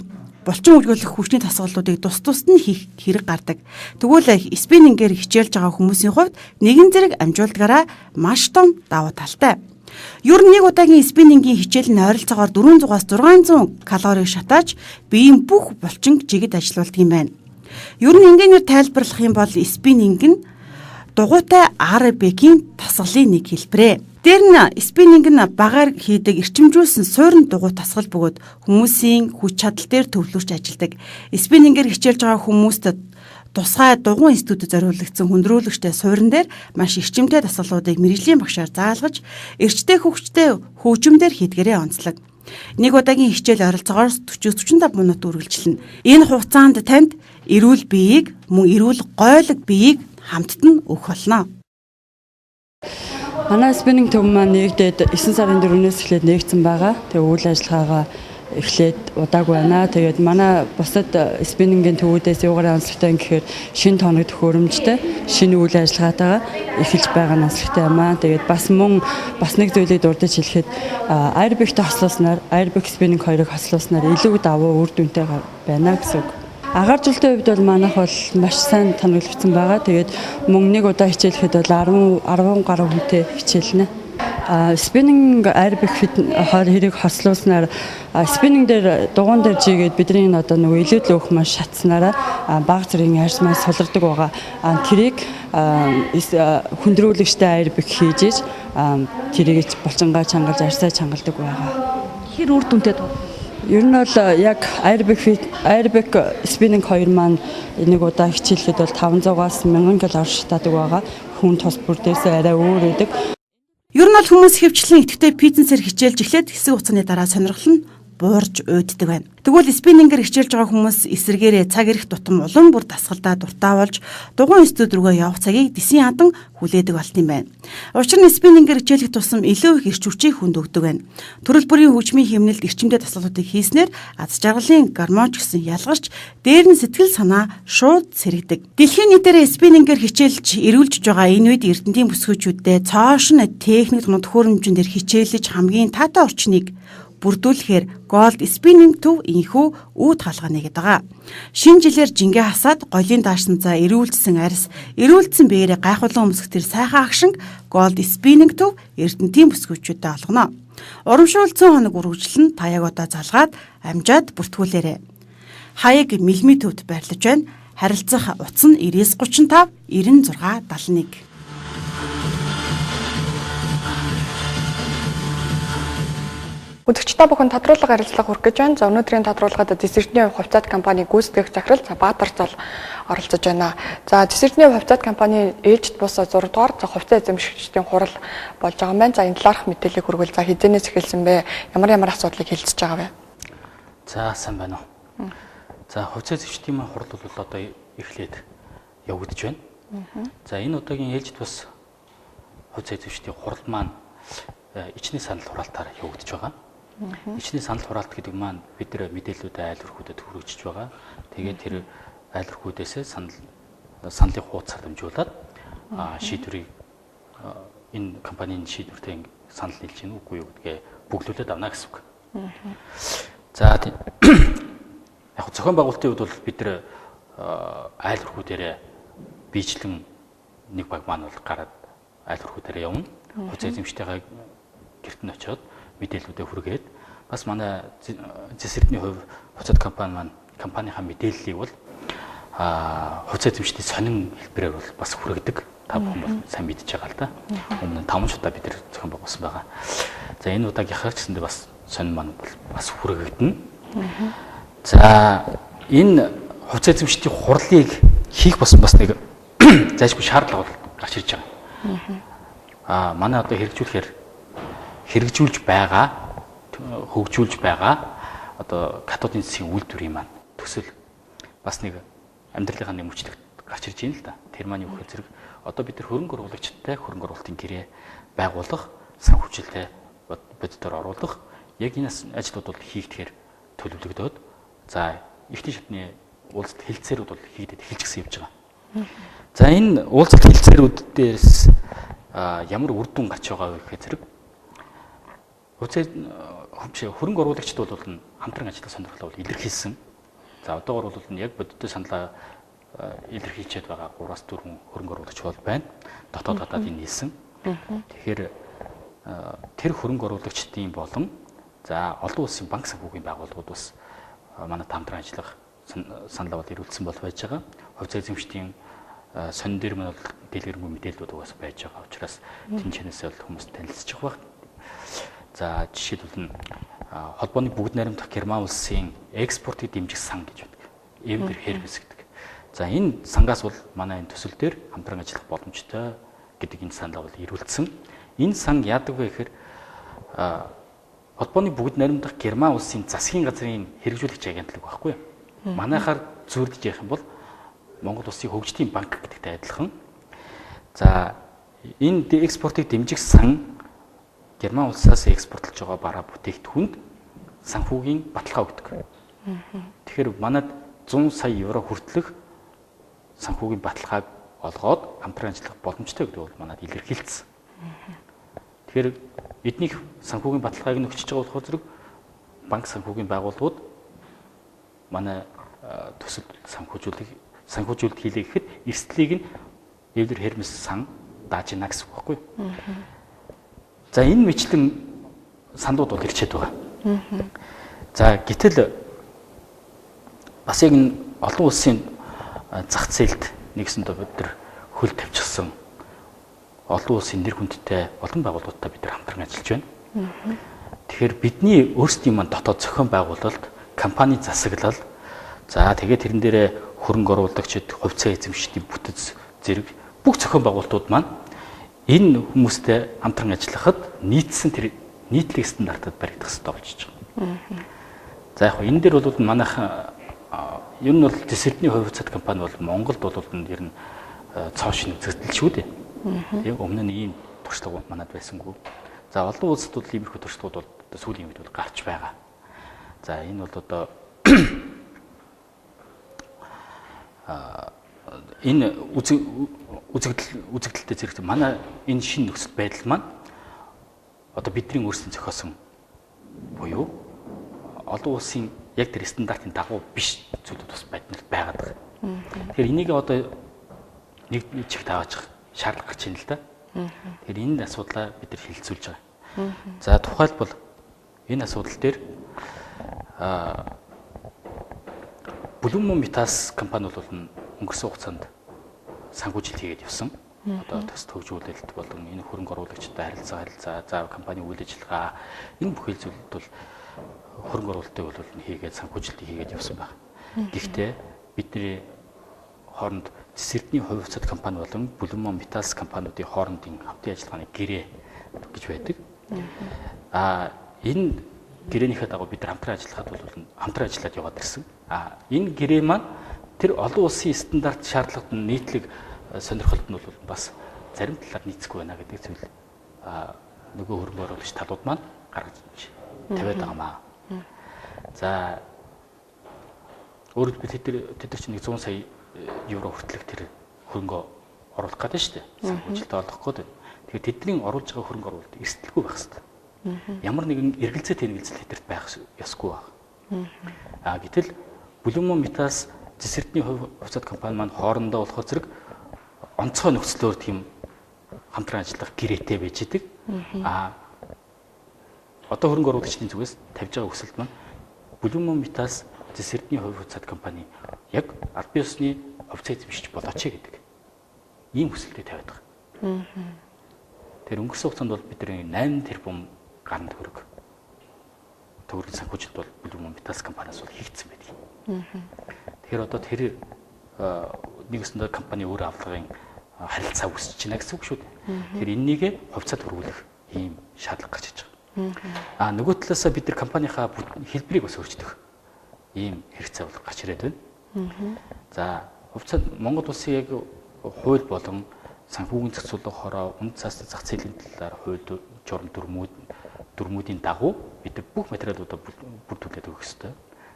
булчин үргэлжлэх хүчний дасгалуудыг тус нь хийх хэрэг гардаг. Тэгвэл спиннингээр хичээлж байгаа хүмүүсийн хувьд нэгэн зэрэг амжуулдгаараа маш том давуу талтай. Ер нь нэг удаагийн спиннингийн хичээл нь ойролцоогоор 400-аас 600 калорийг шатааж биеийн бүх булчин жигэд ажилуулдаг юм байна. Ер нь энгийнээр тайлбарлах юм бол спиннинг нь дугуйтай аэробикийн тасгалын нэг хэлбэрээ. Дээр нь спиннинг нь багаар хийдэг эрчимжүүлсэн суурин дугуй тасгал бөгөөд хүмүүсийн хүч чадал дээр төвлөрч ажилладаг. Спиннингээр хичээлж байгаа хүмүүст тусгай дугуйн институтэд зориулагдсан хүндрүүлэгчтэй суурин дээр маш эрчимтэй дасгалуудыг мэрэгжлийн багшаар заалгаж, эрчтэй хөгжтэй хөгжимдөр хийдгээрээ онцлог. Нэг удаагийн хичээл ойролцоогоор 40-45 минут үргэлжилнэ. Энэ хугацаанд танд эрүүл биеийг мөн эрүүл гойлог биеийг хамтд нь өгөх болно. Манай спиннинг төв маань нэгдээд 9 сарын 4-өөс эхлээд нэгдсэн байгаа. Тэгээ үйл ажиллагаагаа эхлээд удаагүй байна. Тэгээд манай бусад спиннингийн төвүүдээс юугаар онцлогтой гэхээр шинэ тоног төхөөрөмжтэй шинэ үйл ажиллагаатайгаа эхэлж байгаа нь онцлогтой юм аа. Тэгээд бас нэг зүйлийг дурдж хэлэхэд аэробиктэй хослуулснаар аэробик спиннинг хоёрыг хослуулснаар илүү давуу үр дүнтэй байна гэсэн үг. Агаар зүйлтэй хувьд бол манайх бол маш сайн тоноглогдсон байгаа. Тэгээд мөн нэг удаа хичээлэхэд бол 10 гаруй хүнтэй хичээлнэ. Спиннинг аэробик хоёрыг хослуулснаар спиннинг дээр дугуун дээр жигээд бидний одоо нөгөө илүүдл өөх маш шатснараа баг зэргийн арьс маань сулардаг байгаа. Тэрийг хүндрүүлэгчтэй аэробик хийж тэрийг булчингаа чангалж арьсаа чангалдаг байгаа. Хэр үр дүнтэй ер нь бол яг аэробик спиннинг хоёр маань нэг удаа хичээлэхэд бол 500-аас 1000 кг шатаадаг байгаа. Хүн тус бүр дээрсээ арай өөр байдаг. Ер нь бол хүмүүс хөвчлэн идэвхтэй фитнесээр хичээлж эхлээд хэсэг хугацааны дараа сонирхол нь буурж уйддаг байна. Тэгвэл спиннингээр хичээлж байгаа хүмүүс эсрэгээрээ цаг ирэх тутам улам бүр дасгалдаа дуртай болж дугуйн институт рүүгээ явах цагийг дэсийн ядан хүлээдэг болт юм байна. Учир нь спиннингээр хичээлэх тусам илүү их эрч хүчийг хүнд өгдөг байна. Төрөл бүрийн хөгжмийн хэмнэлд эрчимтэй дасгалуудыг хийснээр аз жаргалын гормон ч гэсэн ялгарч дээр нь сэтгэл санаа шууд сэргдэг. Дэлхийн нийтээр спиннингээр хичээлж эрүүлж байгаа энэ үед эрдэнтийн бүсгүйчүүдэд цоошин техник төхөөрөмжөнд хичээлж хамгийн таатай орчныг бүрдүүлэхээр голд спиннинг төв инхүү үүд хаалганы гэдэг байгаа. Шинэ жилээр жингээ хасаад голын даашсан за эрүүлдсэн арьс, эрүүлдсэн биеэрээ гайхуулан өмсөх тэр сайхан агшинг голд спиннинг төв эрдэнтийн бүсгүйчүүдэд олгоно. Урамшуулсан хоног үргэлжлэн та яг одоо залгаад амжаад бүртгүүлээрэй. Хаяг мэлми төвд байрлаж байна. Харилцах утас нь 9935 9671. Үзэгчдээ бүхэн тодруулга харилцааг хүргэж байна. За өнөөдрийн тодруулгад Десертний хувьцаат компани гүйцэтгэгч захирал Баатар Зол оролцож байна. За Десертний хувьцаат компани ээлжид бус 6 дугаар хувьцаа эзэмшигчдийн хурал болж байгаа юм байна. За энэ талаарх мэдээллийг хүргвэл за хизэнээс эхэлсэн бэ? Ямар асуудлыг хэлцэж байгаа вэ? За сайн байна уу. За хувьцаа эзэмшигчдийн хурал бол одоо эхлээд явагдаж байна. За энэ удаагийн ээлжид бус хувьцаа эзэмшигчдийн хурал маань ичний санал хураалтаар явагдаж байгаа. Ичний санал хураалт гэдэг маань бид нэр мэдээллүүдээ айл өрхүүдэд хүргэж байгаа. Тэгээд тэр айл өрхүүдээс саналын хуудасаар дамжуулаад шийдвэрийг энэ компанийн шийдвэртэй санал нийлж гин үгүй юу гэдгээ бүглүүлээд авна гэсэн үг. За яг зохион байгуулалтын хувьд бол бид нэр айл өрхүүдээрээ биечлэн нэг баг маань бол гараад айл өрхүүдээрээ явна. Хувьцаа эзэмшигчтэйгээ гэрт нь очиод мэдээллүүдээ хүргээд бас манай Десертний хувьцаат компани маань компанийнхаа мэдээллийг бол хувьцаа эзэмшигчдийн сонин хэлбэрээр бол бас хүргэдэг. Та бүхэн бол сайн мэдж байгаа л да. Өмнө нь 5 удаа бид нэр зохион байгуулсан байгаа. За энэ удаагийнхаа ч гэсэндээ бас сонин маань бол бас хүргэгдэнэ. За энэ хувьцаа эзэмшигчдийн хурлыг хийх бас нэг зайлшгүй шаардлага бол гарч ирж байгаа. Манай одоо хэрэгжүүлж байгаа хөгжүүлж байгаа одоо катодын засгийн үйлдвэрийн маань төсөл бас нэг амьдралынхаа нэг мөчлөгт гарч ирж байна л да. Тэр маань юу гэхээр зэрэг одоо бид нар хөрөнгө оруулагчтай хөрөнгө оруулалтын гэрээ байгуулах, санхүүжилттэй боддоор оруулах яг энэ ажлууд бол хийгдэхээр төлөвлөгдөөд за ихний шатны уулзалт хэлэлцээрүүд бол хийгдээд эхэлчихсэн явж байгаа. За энэ уулзалт хэлэлцээрүүд дээрс ямар үр дүн гарч байгаа вэ гэхээр зэрэг хөрөнгө оруулагчд бол хамтран ажиллах сонирхлоо илэрхийлсэн. За одоогор бол яг бодиттой саналаа илэрхийлчихэд байгаа 3-4 хөрөнгө оруулагч бол байна. Дотоод энэ нийлсэн. Тэгэхээр тэр хөрөнгө оруулагчдын болон за олон улсын банк санхүүгийн байгууллагууд бас манай хамтран ажиллах санал аваад ирүүлсэн бол байж байгаа. Хувьцаа эзэмшдийн сонин дээр мань бол дэлгэрэнгүй мэдээлэлүүд угаас байж байгаа учраас тэнцэнээсээ бол хүмүүс танилцчих баг. За жишээлбэл холбооны бүгд найрамдах Герман улсын экспортыг дэмжих сан гэж байдаг. Эвдэр хербис гэдэг. За энэ сангаас бол манай энэ төсөл дээр хамтран ажиллах боломжтой гэдэг энэ санал бол ирүүлсэн. Энэ сан яадаг вэ гэхээр холбооны бүгд найрамдах Герман улсын засгийн газрын хэрэгжүүлэгч агентлаг байхгүй юу? Манайхаар зөвлөж явах юм бол Монгол улсын хөгжлийн банк гэдэгтэй адилхан. За энэ экспортыг дэмжих сан Герман улсаас экспортлж байгаа бараа бүтээгдэхүүнд санхүүгийн баталгаа өгдөг. Тэгэхээр манад 100 сая евро хүртэлх санхүүгийн баталгааг олгоод хамтран ажиллах боломжтой гэдэг бол манад илэрхийлсэн. Тэгэхээр эднийх санхүүгийн баталгааг нөгчж байгаа болохоор зэрэг банк санхүүгийн байгууллагууд манай төсөл санхүүжүүлэлт хийлээ гэхэд эрсдлийг нь эвдэр хермис сан дааж ина гэсэн үг байхгүй юу? За энэ мэтлэн сандууд бол ирчээд байгаа. За гэтэл бас яг энэ олон улсын зах зээлд нэгсэндээ бид нар хөл тавьчихсан олон улсын нэр хүндтэй олон байгууллагуудтай бид нар хамтран ажиллаж байна. Тэгэхээр бидний өөрсдийн маань дотоод зохион байгуулалт, компани засаглал, за тэгээд тэрэн дээрээ хөрөнгө оруулагчид, хувьцаа эзэмшигчдийн бүтэц зэрэг бүх зохион байгуулалтууд маань энэ хүмүүстэй хамтран ажиллахад нийцсэн тэр нийтлэг стандартад баригдах хэрэгтэй болчихж байгаа. За яг энэ дээр бол манайхан ер нь бол дисциплиний хувь хүчит компани бол Монголд бол ер нь цоо шин үзэгдэл шүү дээ. Яг өмнө нь ийм туршлага манад байсангүй. За олон улсад бол иймэрхүү туршлагууд бол сүүлийн үед бол гарч байгаа. За энэ бол одоо энэ үзэгдэлтэй зэрэг манай энэ шинэ нөхцөл байдал маань одоо бидний өөрсдийн зохиосон буюу олон улсын яг тэр стандартын дагуу биш зүйлүүд бас байгаад байгаа. Тэгэхээр энийг одоо нэг чигт аваачих шаардлага гарч ийн л да. Тэгэхээр энэ асуудлаа бид нар хилцүүлж байгаа. За тухайлбал энэ асуудал дээр Бүлүмөн Метас компани бол өнгөрсөн хугацаанд санхүүжилт хийгээд явсан. Одоо төс төвжүүлэлт болон энэ хөрөнгө оруулагчтай харилцаа, за компани үйл ажиллагаа энэ бүхэл зүйлүүд бол хөрөнгө оруулалтыг бол хийгээд санхүүжилт хийгээд явсан байна. Гэхдээ бидний хооронд цэцэрлэгний хувь хүчит компани болон Бүлүмөн Метас компаниудын хоорондын хамтын ажиллагааны гэрээ гэж байдаг. Энэ гэрээнийхээ дагуу бид нар хамтран ажиллахад бол хамтран ажиллаад яваад ирсэн. Энэ гэрээ маань тэр олон улсын стандарт шаардлагад нийтлэг сонирхолт нь бол бас зарим талаар нийцэхгүй байна гэдэг зүйл нөгөө хөрөнгө оруулагч талууд маань гаргаж тавиад байгаамаа. За өөрөөр хэлбэл тэд чинь 100 сая евро хүртэлх тэр хөрөнгө оруулах гэдэг нь шүү дээ. Санхүүжилтөд олох гэдэг. Тэгэхээр тэдний оруулж байгаа хөрөнгө оруулалт эрсдэлгүй байх хэрэгтэй. Ямар нэгэн эргэлзээ тэнэгэлзэл хэдэрт байх ёсгүй баг. Гэтэл Бүлүмөн Метас цэцэрлэгний хувь хүчит компани маань хоорондоо болохоор зэрэг онцгой нөхцлөөр тийм хамтран ажиллах гэрээтэй байж идэг. Одоо хөрөнгө оруулагчдын зүгээс тавьж байгаа хүсэлт маань Бүлүмөн Метас цэцэрлэгний хувь хүчит компани яг аль бие усны хувьцаа эзэмшиж болооч гэдэг ийм хүсэлтэд тавиад байгаа. Тэр өнгөрсөн хугацаанд бол бидний 8 тэрбум гаруй төгрөг санхүүжилт бол Бүлүмөн Метас компаниас бол хийгдсэн байдаг. Тэгэхээр одоо тэр нэгсэндээ компани өөр авлагын харилцаа үүсэж байна гэсэн үг шүү дээ. Тэгэхээр энэнийг хувьцаат хөрвүүлэх ийм шаардлага гарч иж байгаа. Нөгөө талаасаа бид нар компанийнхаа хэлбэрийг бас өөрчилдөх ийм хэрэгцээ бол гарч ирээд байна. За хувьцаат Монгол улсын яг хууль болон санхүүгийн зохицуулах хороо үнд цаас зах зээлийн талаар хууль журам дүрмүүдийн дагуу бид нар бүх материалуудаа бүрдүүлээд өгөх ёстой.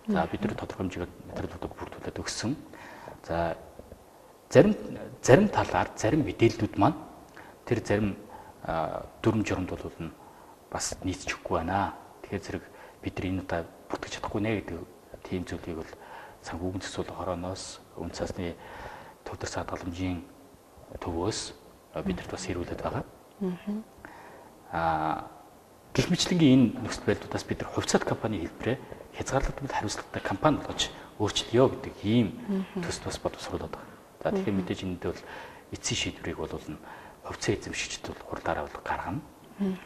За бид нар тодорхой хэмжээгээр материалуудаа бүрдүүлээд өгсөн. За зарим талаар зарим мэдээллүүд маань тэр зарим дүрм журамд бол бас нийцчихгүй байна. Тэгэхээр зэрэг бид нар энэ удаа бүртгэж чадахгүй нэ гэдэг тийм зүйлийг бол санхүүгийн зохицуулах хорооноос үнд цасны төвдөр цаад халамжийн төвөөс бидэрт бас хэрүүлээд байгаа. Гэх мэтлэнгийн энэ нөхцөл байдлуудаас бид нар хувьцаат компани хэлбэрээ хязгаарлагдмал хариуцлагатай компани болгож өөрчлөё гэдэг ийм төс бас боловсруулаад байгаа. За тэгэхээр мэдээж энэ бол эцсийн шийдвэрийг бол хувьцаа эзэмшигчд бол хурлаараа бол гаргана.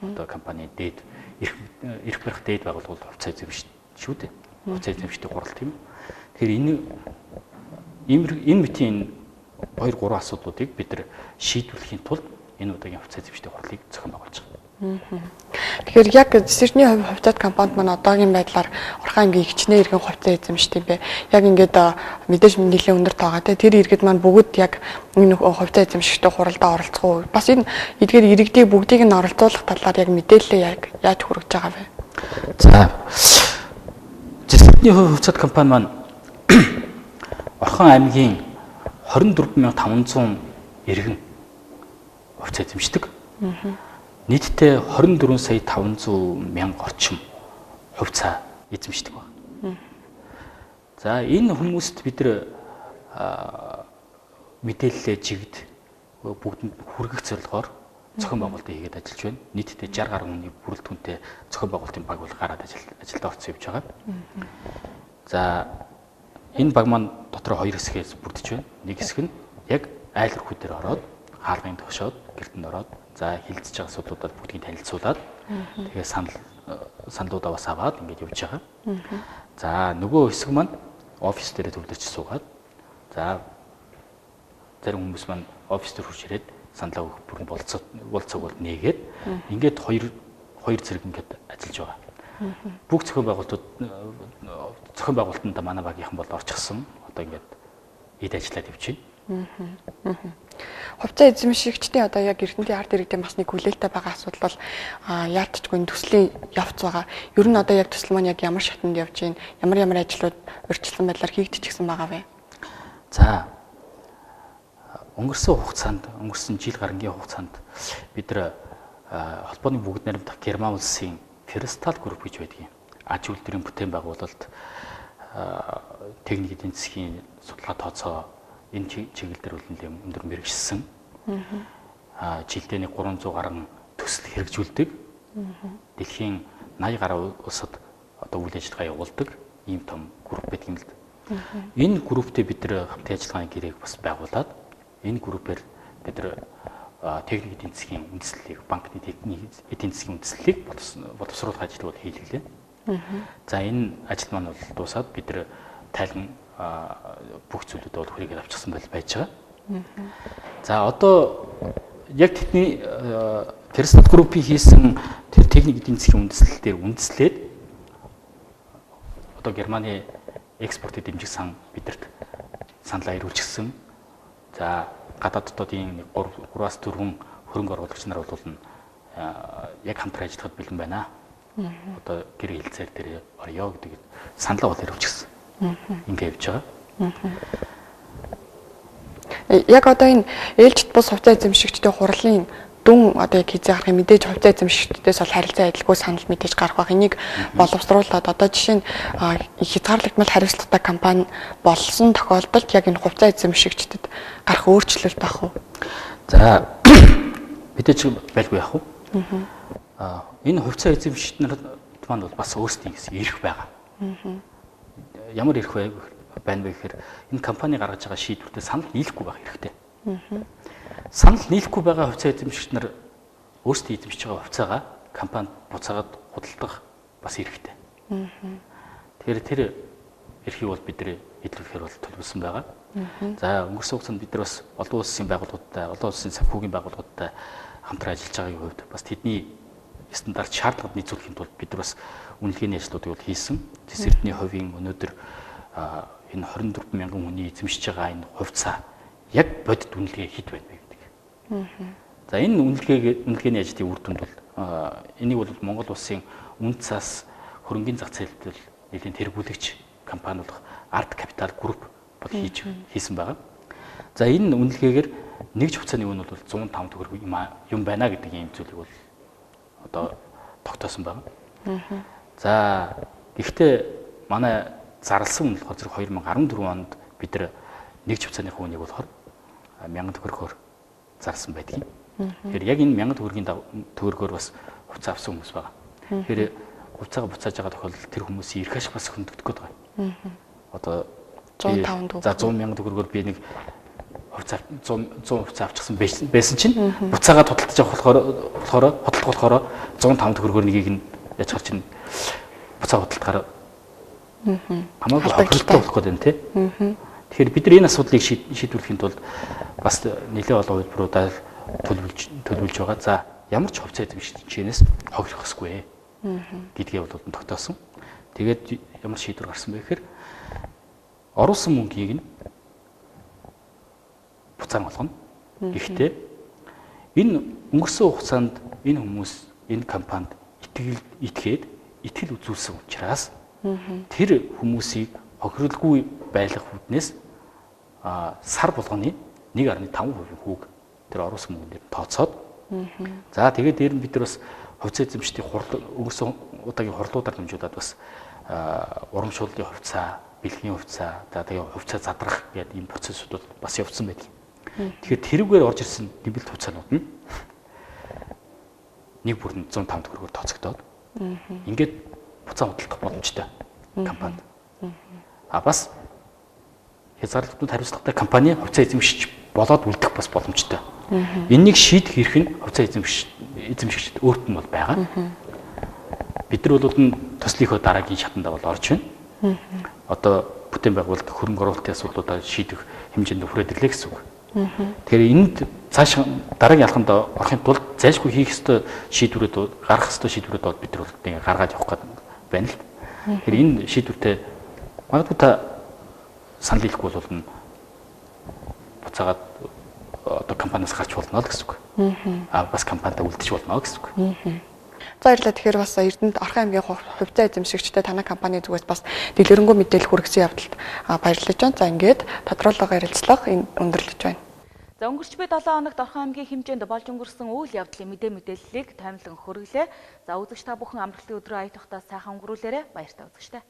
Одоо компани дээд эрх барих дээд байгууллага бол хувьцаа эзэмшигч шүү дээ. Хувьцаа эзэмшигчдийн хурал тийм. Тэгэхээр энэ мэтийн 2-3 асуудлуудыг бид нар шийдвэрлэхийн тулд энэ удаагийн хувьцаа эзэмшигчдийн хурлыг зохион байгуулж байгаа. Тэгэхээр яг жишээний хувьцаат компанид маань одоогийн байдлаар Орхон аймгийн хичнээн иргэн хувьцаа эзэмшдэг бэ. Яг ингээд мэдээж нэлээд өндөр тоогаа тэр иргэд маань бүгд яг энэ хувьцаа эзэмшигчдийн хуралдаа оролцох уу? Бас энэ эдгээр иргэдийг бүгдийг нь оролцуулах талаар яг мэдээлэл яг яаж хүргэж байгаа вэ? За. Жишээний хувьцаат компани маань Орхон аймгийн 24500 иргэн хувьцаа эзэмшдэг. Нийтдээ 24 сая 500 мянга орчим хувьцаа эзэмшдэг байна. За энэ хүмүүст бид нар мэдээлэлээ жигд бүгдэнд хүргэх зорилгоор зохион байгуулалтыг хийгээд ажиллаж байна. Нийтдээ 60 гаруй хүний бүрэлдэхүүнтэй зохион байгуулалтын баг бол гараад ажилд орсон явж байгаа. За энэ баг маань дотор 2 хэсгээс бүрдэж байна. Нэг хэсэг нь яг айл өрхүү дээр ороод хаалгын төгшөөд гэртэнд ороод за хилцэж байгаа асуудлуудад бүгдийг танилцуулаад тэгээ саналуудаа бас аваад ингэж явж байгаа. За нөгөө хэсэг маань офис дээр төвлөрч суугаад за зарим хүмүүс маань офис дээр хурж ирээд саналаа өгөх бүрэн болцоог бол нээгээд ингээд хоёр зэрэг ингээд ажиллаж байгаа. Бүх зохион байгуулалтанд манай багийнхан бол орчихсон. Одоо ингээд эд ажиллаад явж байна. Хувьцаа эзэмшигчдийн одоо яг Эрдэнэтийн ард иргэдийн бас нэг хүлээлттэй байгаа асуудал бол яалтчгүй төслийн явц байгаа. Ер нь одоо яг төсөл маань яг ямар шатнд явж байна? Ямар ажлууд урьдчилсан байдлаар хийгдчихсэн байгаа вэ? За өнгөрсөн жил гарангийн хугацаанд бид нар холбооны бүгд найрамдах Герман улсын Кристалл групп гэж байдаг юм. Аж үйлдвэрийн бүтээн байгуулалт техник эдийн засгийн судалгаа тооцоо энэ чиглэл дээр бол нэлээд өндөр мэрэгжсэн. Жилдээ 300 гаруй төсөл хэрэгжүүлдэг. Дэлхийн 80 гаруй улсад одоо үйл ажиллагаа явуулдаг ийм том групп байдаг юм л да. Энэ групптэй бид нар хамт ажиллагааны гэрээг бас байгуулад энэ группээр бид нар техник эдийн засгийн үндэслэлийг, банкны техник эдийн засгийн үндэслэлийг боловсруулах ажил бол хийлгэлээ. За энэ ажил маань бол дуусаад бид нар тайлан бүх зүйлүүд бол хүрээгээд авчихсан байж байгаа. За одоо яг тэдний Кристалл группийн хийсэн тэр техник эдийн засгийн үндэслэл дээр үндэслээд одоо Германы экспортыг дэмжих сан бидэрт саналаа ирүүлчихсэн. За гадаад дотоодын 3-аас 4 хөрөнгө оруулагч нар бол яг хамтран ажиллахад бэлэн байна. Одоо гэр хэлцээр дээр орё гэдэг саналаа бол ирүүлчихсэн. Ингээ явж байгаа. Яг одоо энэ ээлжид бус хувьцаа эзэмшигчдийн хурлын дүн одоо яг хийзээ гарах мэдээж хувьцаа эзэмшигчдээс бол харилцаа адилгүй санал мэдээж гарах байх. Энийг боловсруулаад одоо жишээ нь хязгаарлагдмал хариуцлагатай компани болсон тохиолдолд яг энэ хувьцаа эзэмшигчдэд гарах өөрчлөлт байх уу? За мэдээж байлгүй яах вэ? Энэ хувьцаа эзэмшигчид нар маань бол бас өөрсдийн гэсэн эрх байгаа. Ямар эрх байна вэ гэхээр энэ компани гаргаж байгаа шийдвэртээ санал нийлэхгүй байх хэрэгтэй. Санал нийлэхгүй байгаа хувьцаа эзэмшигч нар өөрсдөө эзэмшиж байгаа хувьцаагаа компанид буцаагаад худалдах бас хэрэгтэй. Тэгэхээр тэр эрхийг бол бид нэр эдлэхээр бол төлөвлөсөн байгаа. За өнгөрсөн хугацаанд бид нар бас олон улсын байгууллагуудтай, олон улсын санхүүгийн байгууллагуудтай хамтран ажиллаж байгаагийн хувьд бас тэдний стандарт шаардлагад нийцүүлэхийн тулд бид нар бас үнэлгээний ажлуудыг бол хийсэн. Тэс эрдэнэ хувийн өнөөдөр энэ 24 мянган хүний эзэмшиж байгаа энэ хувьцаа яг бодит үнэлгээ хэд байна вэ гэдэг. За энэ үнэлгээний ажлын үр дүнд бол энийг бол Монгол улсын үнд цаас хөрөнгөний зах зээлд бол нэлийн тэргүүлэгч компани болох Арт Капитал Групп бол хийсэн байгаа. За энэ үнэлгээгээр нэгж хувьцааны үн бол 105 төгрөг юм байна гэдэг ийм зүйлийг бол одоо тогтоосон байгаа. За гэхдээ манай зарласан үнэл болохоор 2014 онд бид нар нэгж хувьцааны үнийг болохоор 1000 төгрөгөөр зарсан байдгийг. Тэгэхээр яг энэ 1000 төгрөгийн төгрөгөөр бас хувьцаа авсан хүмүүс байгаа. Тэгэхээр хувьцаагаа буцааж байгаа тохиолдолд тэр хүмүүсийн эрх ашиг бас хөндөгдөх гээд байгаа. Одоо 105 төгрөг. За 100,000 төгрөгөөр би нэг 100 хувьцаа авчихсан байсан чинь буцаага тодтолж авах болохоор 105 төгрөгөөр нэгийг нь яаж гарч ийн буцаага тодтолдохоор хамаагүй хохиролтой болох гэдэг нь тий. Тэгэхээр бид нар энэ асуудлыг шийдвэрлэхийн тулд бас нэлээд олон хувилбаруудаар төлөвлөж байгаа. За ямар ч хувьцаа эзэмшигчнээс хохирох ёсгүй гэдгээ бол тогтоосон. Тэгээд ямар шийдвэр гарсан бэ гэхээр оруулсан мөнгийг нь буцаан болгоно. Гэхдээ энэ өнгөрсөн хугацаанд энэ хүмүүс энэ компанид итгэл үзүүлсэн учраас тэр хүмүүсийг хохиролгүй байлгах үүднээс сар болгоны 1.5% хүүг тэр оруулсан мөнгөнд тооцоод за тэгээд дээр нь бид нар бас хувьцаа эзэмшдийн өнгөрсөн удаагийн хурлуудаар дамжуулаад бас урамшууллын хувьцаа, бэлгийн хувьцаа, за тэгээд хувьцаа задрах гэдэг энэ процессуудад бас явагдсан байдаг. Тэгэхээр тэрүүгээр орж ирсэн нэмэлт хувьцаанууд нь нэг бүрэн 105 төгрөгөөр тооцогдоод ингээд буцаан худалдах боломжтой компанид. Бас хязгаарлалтууд хариуцлагатай компани хувьцаа эзэмшиж болоод үлдэх бас боломжтой. Энэнийг шийдэх эрх нь хувьцаа эзэмшигчд өөрт нь бол байгаа. Бид нар бол төслийнхөө дараагийн шатанда бол орж байна. Одоо бүтээн байгуулалт хөрөнгө оруулалтын асуудлуудаа шийдэх хэмжээнд хүрээлээ гэсэн үг. Тэгэхээр энд цааш дараагийн алхамд орохын тулд зайлшгүй хийх ёстой шийдвэрүүд гаргах ёстой шийдвэрүүд бол бид нар ингээд гаргаж явах гэдэг байна л. Тэгэхээр энэ шийдвэртэй магадгүй та санал хэлэхгүй бол буцаагаад одоо компаниас гарч болно л гэсэн үг. Бас компанидаа үлдчих болно гэсэн үг. За баярлалаа. Тэгэхээр бас Эрдэнэт Орхон аймгийн хувьцаа эзэмшигчтэй танай компани зүгээс бас дэлгэрэнгүй мэдээлэл хүргэсэн явдалд баярлалж байна. За ингээд тодорхойлгоо ярилцлага өндөрлөж байна. За өнгөрч буй 7 хоногт Орхон аймгийн хэмжээнд болж өнгөрсөн үйл явдлын мэдээллийг таймлан хүргэлээ. За үзэгч та бүхэн амралтын өдрөө ая тухтаа сайхан өнгөрүүлээрэ баяртай үзэгчтэй.